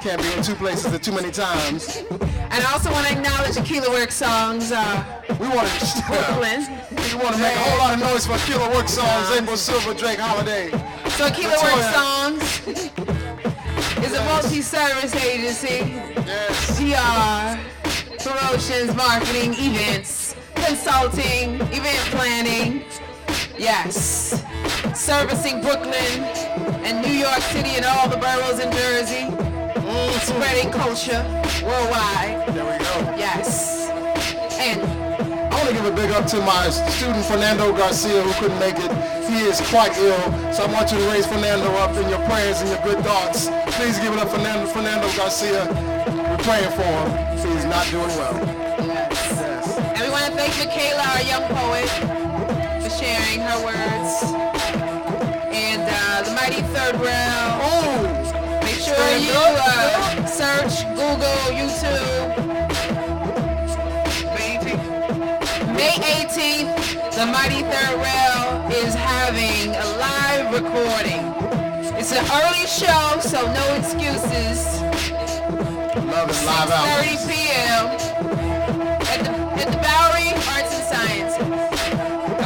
can't be in two places at too many times. And I also want to acknowledge Mykela Work Songs. We want to make a whole lot of noise for Mykela Work Songs, April Silver, Drake Holiday. So Mykela Work Songs is a multi-service agency. Yes. PR, promotions, marketing, events, consulting, event planning. Yes. Servicing Brooklyn and New York City and all the boroughs in Jersey. Spreading culture worldwide. There we go. Yes. And I want to give a big up to my student Fernando Garcia, who couldn't make it. He is quite ill, so I want you to raise Fernando up in your prayers and your good thoughts. Please give it up for Fernando Garcia. We're praying for him. He's not doing well. Yes. And we want to thank Mykela, our young poet, for sharing her words. And the Mighty Third Rail. Make sure you search, Google, YouTube. May 18th, the Mighty Third Rail is having a live recording. It's an early show, so no excuses. Love it, live out. 6:30 p.m. at the Bowery Arts and Sciences.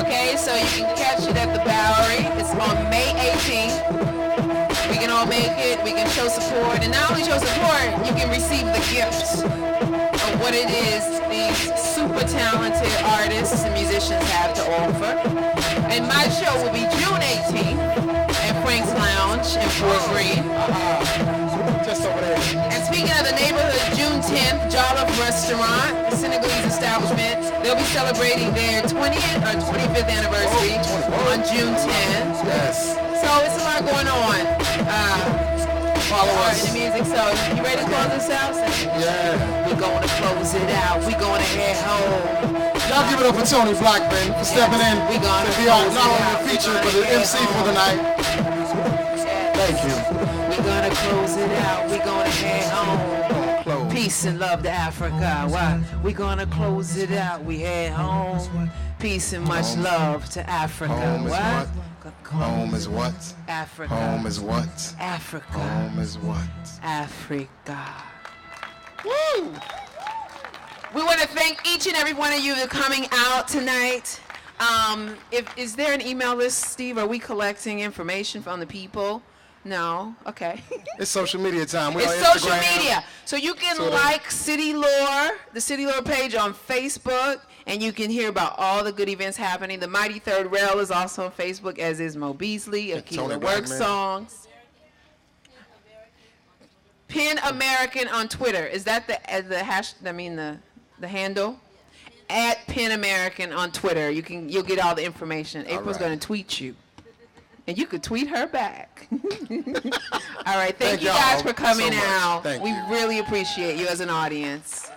Okay, so you can catch it at the Bowery. It's on May 18th. We can all make it. We can show support, and not only show support, you can receive the gift of what it is these super talented artists and musicians have to offer. And my show will be June 18th at Frank's Lounge in Fort Greene. Just over there. And speaking of the neighborhood, June June 10th, Jollof Restaurant, the Senegalese establishment. They'll be celebrating their 20th or 25th anniversary on June 10th. Yes. So it's a lot going on. Follow us. In the music. So you ready to close this out? Yeah. We're going to close it out. We're going to head home. Y'all give it up for Toni Blackman for stepping in We gonna to be our close not it only out. the feature We but gonna the head MC for the night. Thank you. We're going to close it out. We're going to head home. Close. Peace and love to Africa. Why? We're going to close it out. We head home. Peace and much love to Africa. Home is What? Home is what? Africa. Home is what? Africa. Home is what? Africa. Woo! We want to thank each and every one of you for coming out tonight. Is there an email list, Steve? Are we collecting information from the people? No? Okay. It's social media time. We're It's on social Instagram. media. So you can Twitter. like City Lore, the City Lore page on Facebook, and you can hear about all the good events happening. The Mighty Third Rail is also on Facebook, as is Mo Beasley, Toni Akila Work Blackman. Songs. Pin American on Twitter. Is that the handle? At Pin American on Twitter. You'll get all the information. April's right. going to tweet you. And you could tweet her back. All right. Thank you y'all guys for coming so much. out. Thank We you. really appreciate you as an audience.